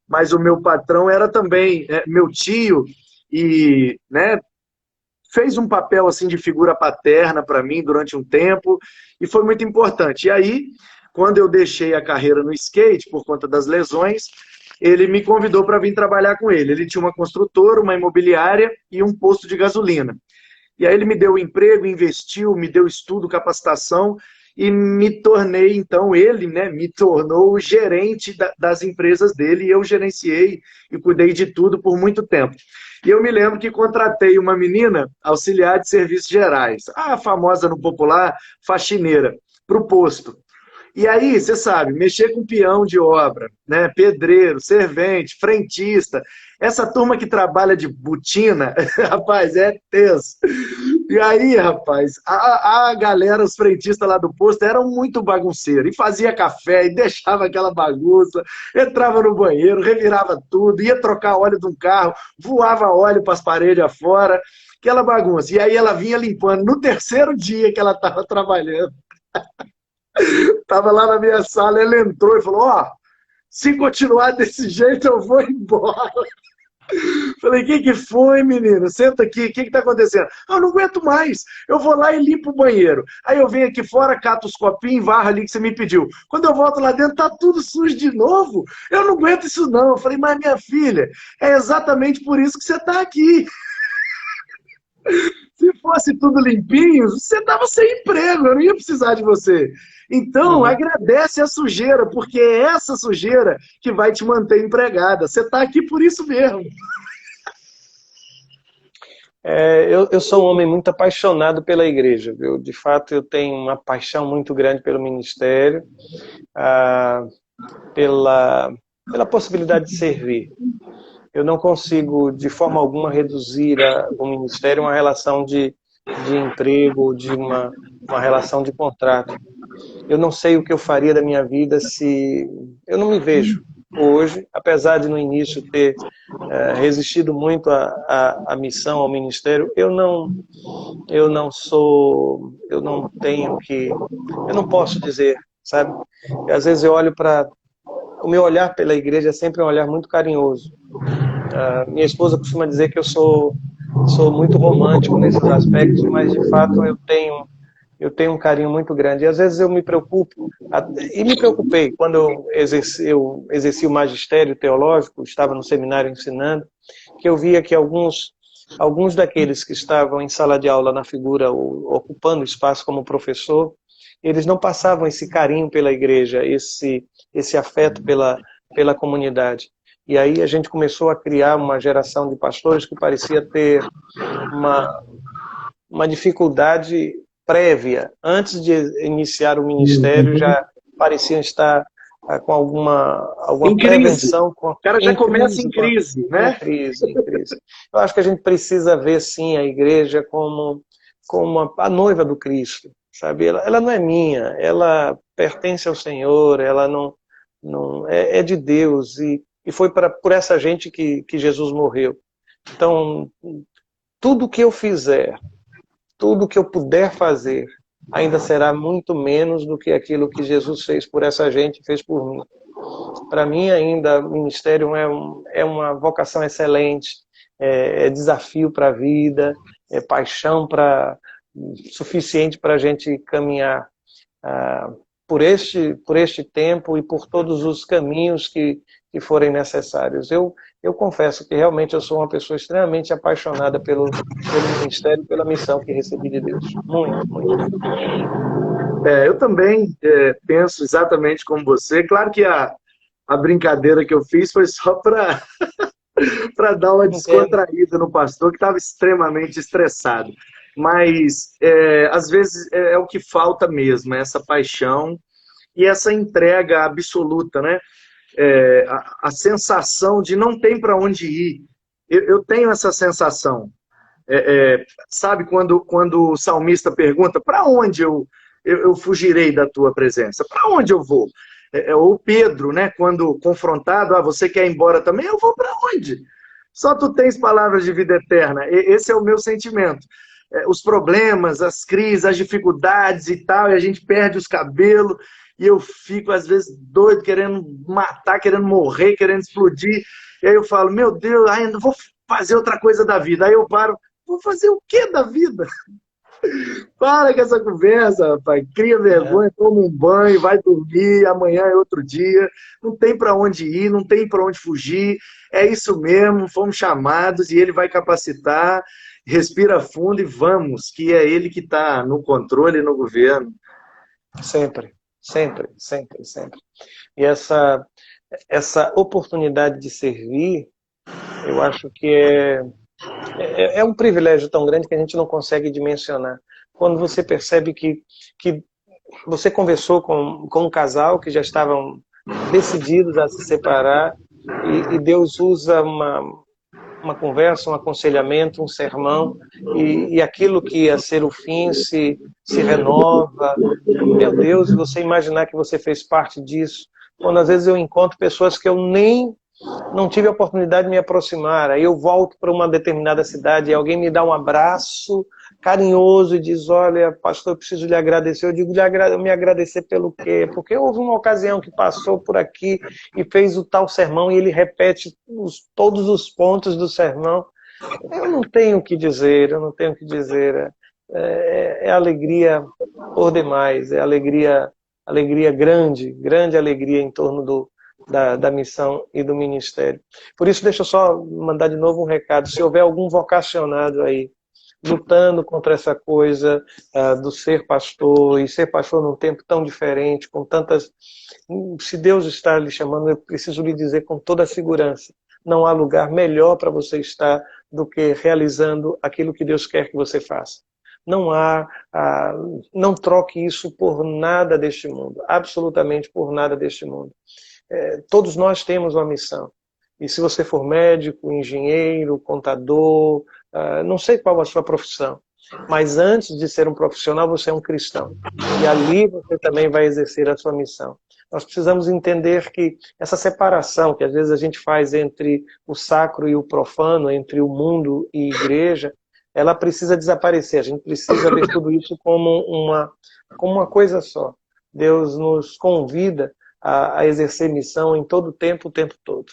mas o meu patrão era também meu tio e, né, fez um papel assim de figura paterna para mim durante um tempo e foi muito importante. E aí, quando eu deixei a carreira no skate por conta das lesões, ele me convidou para vir trabalhar com ele. Ele tinha uma construtora, uma imobiliária e um posto de gasolina. E aí ele me deu emprego, investiu, me deu estudo, capacitação e me tornei, então, ele, né, me tornou o gerente das empresas dele e eu gerenciei e cuidei de tudo por muito tempo. E eu me lembro que contratei uma menina auxiliar de serviços gerais, a famosa no popular faxineira, para o posto. E aí, você sabe, mexer com peão de obra, né? Pedreiro, servente, frentista, essa turma que trabalha de botina, rapaz, é tenso. E aí, rapaz, a galera, os frentistas lá do posto eram muito bagunceiros, e fazia café, e deixava aquela bagunça, entrava no banheiro, revirava tudo, ia trocar óleo de um carro, voava óleo para as paredes afora, aquela bagunça. E aí ela vinha limpando no terceiro dia que ela estava trabalhando. Tava lá na minha sala, ela entrou e falou, ó, se continuar desse jeito eu vou embora. Falei, o que foi, menino? Senta aqui, o que tá acontecendo? Eu não aguento mais, eu vou lá e limpo o banheiro. Aí eu venho aqui fora, cato os copinhos, varro ali que você me pediu. Quando eu volto lá dentro, tá tudo sujo de novo. Eu não aguento isso não. Eu falei, mas minha filha, é exatamente por isso que você tá aqui. Se fosse tudo limpinho, você estava sem emprego, eu não ia precisar de você. Então, agradece a sujeira, porque é essa sujeira que vai te manter empregada. Você está aqui por isso mesmo. Eu sou um homem muito apaixonado pela igreja, viu? De fato, eu tenho uma paixão muito grande pelo ministério, pela possibilidade de servir. Eu não consigo, de forma alguma, reduzir o ministério a uma relação de emprego, de uma relação de contrato. Eu não sei o que eu faria da minha vida se... Eu não me vejo hoje, apesar de no início ter resistido muito à missão, ao ministério, eu não posso dizer, sabe? Às vezes eu olho para... O meu olhar pela igreja é sempre um olhar muito carinhoso. Minha esposa costuma dizer que eu sou muito romântico nesses aspectos, mas de fato eu tenho um carinho muito grande. E às vezes eu me preocupo, e me preocupei quando eu exerci o magistério teológico, estava no seminário ensinando, que eu via que alguns daqueles que estavam em sala de aula na figura, ocupando espaço como professor, eles não passavam esse carinho pela igreja, esse afeto pela comunidade. E aí a gente começou a criar uma geração de pastores que parecia ter uma dificuldade prévia. Antes de iniciar o ministério, já pareciam estar com alguma prevenção. O cara já começa em crise, né? Em crise. Eu acho que a gente precisa ver, sim, a igreja como a noiva do Cristo, sabe? Ela não é minha, ela pertence ao Senhor, ela não é de Deus, e foi por essa gente que Jesus morreu. Então, tudo que eu fizer, tudo que eu puder fazer, ainda será muito menos do que aquilo que Jesus fez por essa gente e fez por mim. Para mim, ainda, o ministério é uma vocação excelente, é desafio para a vida, é paixão suficiente para a gente caminhar por este tempo e por todos os caminhos que forem necessários. Eu confesso que realmente eu sou uma pessoa extremamente apaixonada pelo ministério, pela missão que recebi de Deus. Muito, muito. Eu também penso exatamente como você. Claro que a brincadeira que eu fiz foi só para para dar uma Entendo. descontraída no pastor que estava extremamente estressado. Mas às vezes é o que falta mesmo, é essa paixão e essa entrega absoluta, né? A sensação de não tem para onde ir. Eu tenho essa sensação. Sabe quando o salmista pergunta para onde eu fugirei da tua presença? Para onde eu vou? Ou Pedro, né, quando confrontado, você quer ir embora também? Eu vou para onde? Só tu tens palavras de vida eterna. Esse é o meu sentimento. Os problemas, as crises, as dificuldades e tal, e a gente perde os cabelos, e eu fico, às vezes, doido, querendo matar, querendo morrer, querendo explodir. E aí eu falo, meu Deus, ainda vou fazer outra coisa da vida. Aí eu paro, vou fazer o que da vida? Para com essa conversa, rapaz. Cria É, vergonha, toma um banho, vai dormir, amanhã é outro dia. Não tem para onde ir, não tem para onde fugir. É isso mesmo, fomos chamados e ele vai capacitar. Respira fundo e vamos, que é ele que está no controle e no governo. sempre, sempre, sempre, sempre. E essa oportunidade de servir, eu acho que é um privilégio tão grande que a gente não consegue dimensionar. Quando você percebe que você conversou com um casal que já estavam decididos a se separar e Deus usa uma conversa, um aconselhamento, um sermão, e aquilo que ia ser o fim se renova. Meu Deus, você imaginar que você fez parte disso. Quando às vezes eu encontro pessoas que eu nem não tive a oportunidade de me aproximar. Aí eu volto para uma determinada cidade e alguém me dá um abraço carinhoso e diz, olha, pastor, eu preciso lhe agradecer. Eu digo, me agradecer pelo quê? Porque houve uma ocasião que passou por aqui e fez o tal sermão e ele repete todos os pontos do sermão. Eu não tenho o que dizer, eu não tenho o que dizer. É alegria por demais, é alegria grande, grande alegria em torno da missão e do ministério. Por isso, deixa eu só mandar de novo um recado. Se houver algum vocacionado aí, lutando contra essa coisa do ser pastor, e ser pastor num tempo tão diferente, com tantas... Se Deus está lhe chamando, eu preciso lhe dizer com toda a segurança, não há lugar melhor para você estar do que realizando aquilo que Deus quer que você faça. Não troque isso por nada deste mundo, absolutamente por nada deste mundo. Todos nós temos uma missão. E se você for médico, engenheiro, contador, não sei qual a sua profissão, mas antes de ser um profissional, você é um cristão. E ali você também vai exercer a sua missão. Nós precisamos entender que essa separação que às vezes a gente faz entre o sacro e o profano, entre o mundo e a igreja, ela precisa desaparecer. A gente precisa ver tudo isso como uma coisa só. Deus nos convida a exercer missão em todo o tempo todo.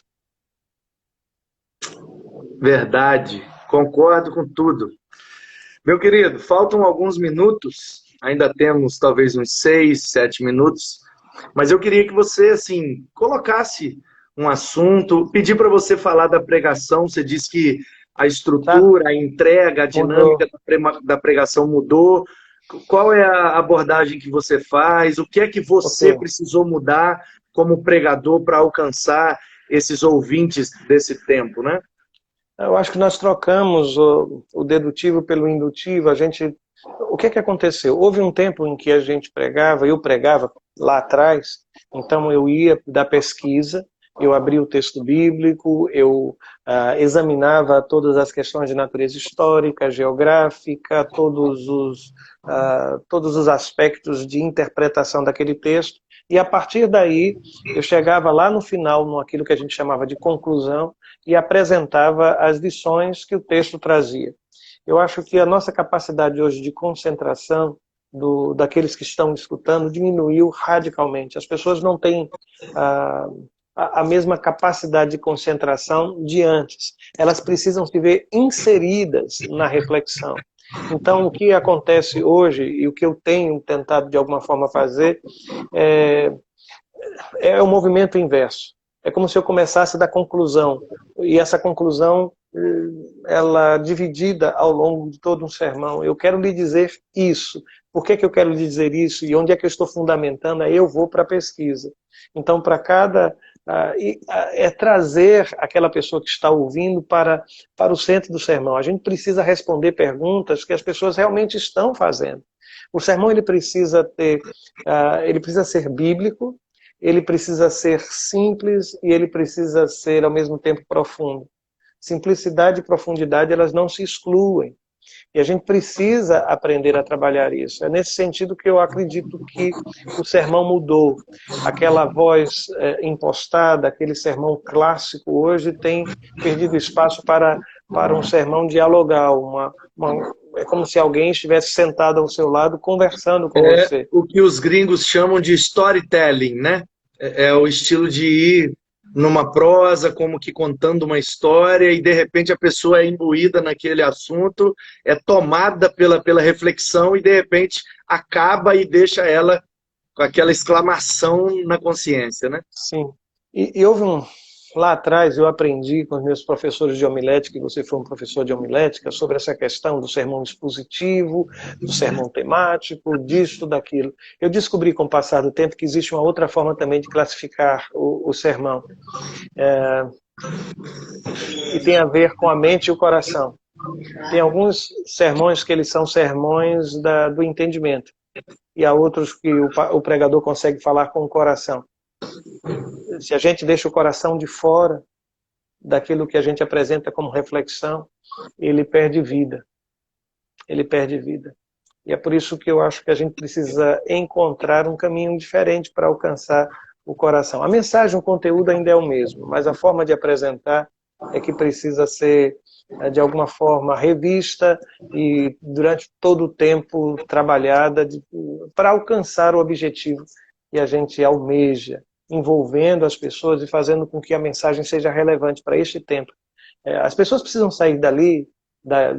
Verdade, concordo com tudo. Meu querido, faltam alguns minutos, ainda temos talvez uns 6, 7 minutos, mas eu queria que você, assim, colocasse um assunto, pedir para você falar da pregação. Você disse que a Tá? estrutura, a entrega, a dinâmica Mudou. da pregação mudou. Qual é a abordagem que você faz? O que é que Ok. você precisou mudar como pregador para alcançar esses ouvintes desse tempo, né? Eu acho que nós trocamos o dedutivo pelo indutivo. O que é que aconteceu? Houve um tempo em que a gente pregava, eu pregava lá atrás, então eu ia da pesquisa, eu abria o texto bíblico, eu examinava todas as questões de natureza histórica, geográfica, todos os aspectos de interpretação daquele texto, e a partir daí eu chegava lá no final, naquilo que a gente chamava de conclusão, e apresentava as lições que o texto trazia. Eu acho que a nossa capacidade hoje de concentração daqueles que estão escutando diminuiu radicalmente. As pessoas não têm a mesma capacidade de concentração de antes. Elas precisam se ver inseridas na reflexão. Então, o que acontece hoje, e o que eu tenho tentado de alguma forma fazer, é o movimento inverso. É como se eu começasse da conclusão, e essa conclusão, ela dividida ao longo de todo um sermão. Eu quero lhe dizer isso. Por que eu quero lhe dizer isso? E onde é que eu estou fundamentando? Aí eu vou para a pesquisa. Então, para cada é trazer aquela pessoa que está ouvindo para o centro do sermão. A gente precisa responder perguntas que as pessoas realmente estão fazendo. O sermão ele precisa ser bíblico, ele precisa ser simples e ele precisa ser ao mesmo tempo profundo. Simplicidade e profundidade, elas não se excluem. E a gente precisa aprender a trabalhar isso. É nesse sentido que eu acredito que o sermão mudou. Aquela voz impostada, aquele sermão clássico, hoje tem perdido espaço para um sermão dialogal. É como se alguém estivesse sentado ao seu lado conversando com você. O que os gringos chamam de storytelling, né? É o estilo de ir numa prosa, como que contando uma história, e de repente a pessoa é imbuída naquele assunto, é tomada pela reflexão e de repente acaba e deixa ela com aquela exclamação na consciência, né? Sim. E houve lá atrás eu aprendi com os meus professores de homilética, e você foi um professor de homilética, sobre essa questão do sermão expositivo, do sermão temático, disso, daquilo. Eu descobri com o passar do tempo que existe uma outra forma também de classificar o sermão. E tem a ver com a mente e o coração. Tem alguns sermões que eles são sermões do entendimento, e há outros que o pregador consegue falar com o coração. Se a gente deixa o coração de fora daquilo que a gente apresenta como reflexão, ele perde vida. Ele perde vida. E é por isso que eu acho que a gente precisa encontrar um caminho diferente para alcançar o coração. A mensagem, o conteúdo ainda é o mesmo, mas a forma de apresentar é que precisa ser, de alguma forma, revista e durante todo o tempo trabalhada para alcançar o objetivo que a gente almeja, envolvendo as pessoas e fazendo com que a mensagem seja relevante para este tempo. As pessoas precisam sair dali,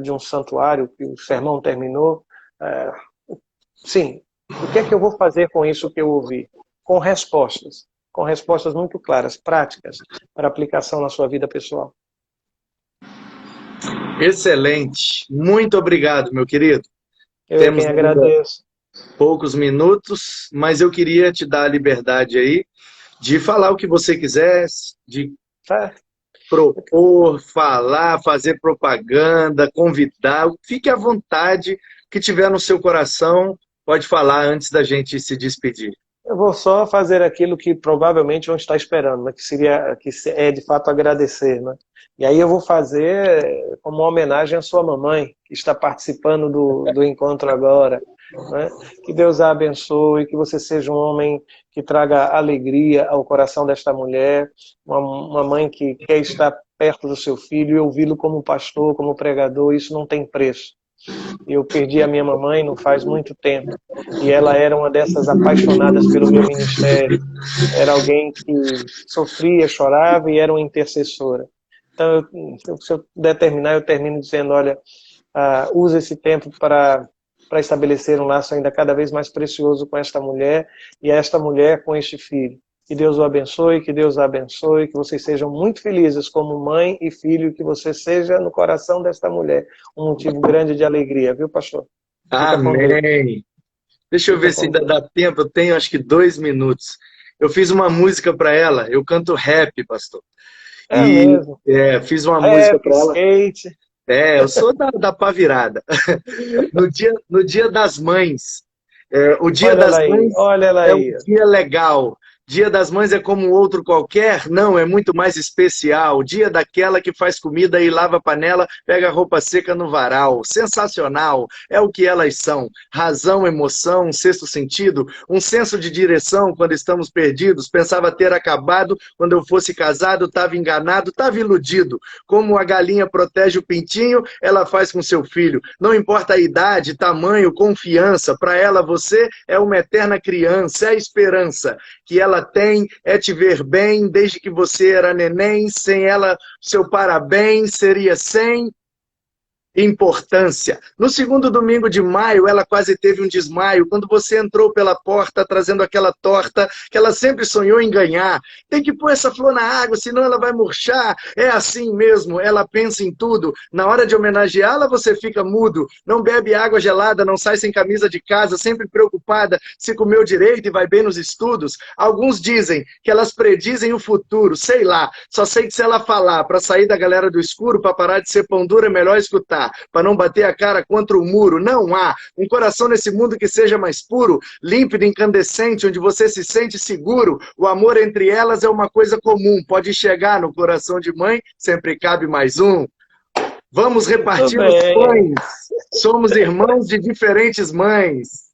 de um santuário que o sermão terminou. Sim, o que é que eu vou fazer com isso que eu ouvi? Com respostas muito claras, práticas, para aplicação na sua vida pessoal. Excelente. Muito obrigado, meu querido. Temos quem agradeço. Poucos minutos, mas eu queria te dar a liberdade aí de falar o que você quisesse, de propor, falar, fazer propaganda, convidar. Fique à vontade, o que tiver no seu coração, pode falar antes da gente se despedir. Eu vou só fazer aquilo que provavelmente vão estar esperando, né? Que é de fato agradecer, né? E aí eu vou fazer como uma homenagem à sua mamãe, que está participando do encontro agora. Né? Que Deus a abençoe, que você seja um homem que traga alegria ao coração desta mulher, uma mãe que quer estar perto do seu filho e ouvi-lo como pastor, como pregador, isso não tem preço. Eu perdi a minha mamãe não faz muito tempo, e ela era uma dessas apaixonadas pelo meu ministério, era alguém que sofria, chorava e era uma intercessora. Então, se eu puder terminar, eu termino dizendo, olha, use esse tempo para estabelecer um laço ainda cada vez mais precioso com esta mulher e esta mulher com este filho. Que Deus o abençoe, que Deus a abençoe, que vocês sejam muito felizes como mãe e filho, que você seja no coração desta mulher um motivo grande de alegria, viu, pastor? Amém. Deixa eu ver se ainda dá tempo, eu tenho acho que 2 minutos. Eu fiz uma música para ela, eu canto rap, pastor. Mesmo? Fiz uma música para ela. Skate. Eu sou da pá virada. No dia das mães. O dia das mães é um dia legal. Dia das Mães é como outro qualquer? Não, é muito mais especial. Dia daquela que faz comida e lava a panela, pega a roupa seca no varal. Sensacional, é o que elas são. Razão, emoção, um sexto sentido, um senso de direção quando estamos perdidos. Pensava ter acabado, quando eu fosse casado, estava enganado, estava iludido. Como a galinha protege o pintinho, ela faz com seu filho. Não importa a idade, tamanho, confiança, para ela você é uma eterna criança, é a esperança que ela tem é te ver bem, desde que você era neném, sem ela, seu parabéns seria sem importância. No segundo domingo de maio, ela quase teve um desmaio quando você entrou pela porta trazendo aquela torta que ela sempre sonhou em ganhar. Tem que pôr essa flor na água, senão ela vai murchar. É assim mesmo, ela pensa em tudo. Na hora de homenageá-la, você fica mudo. Não bebe água gelada, não sai sem camisa de casa, sempre preocupada se comeu direito e vai bem nos estudos. Alguns dizem que elas predizem o futuro, sei lá. Só sei que se ela falar para sair da galera do escuro, para parar de ser pão duro, é melhor escutar. Para não bater a cara contra o muro. Não há um coração nesse mundo que seja mais puro, límpido, incandescente, onde você se sente seguro. O amor entre elas é uma coisa comum. Pode chegar no coração de mãe, sempre cabe mais um. Vamos repartir os pães. Somos irmãos de diferentes mães.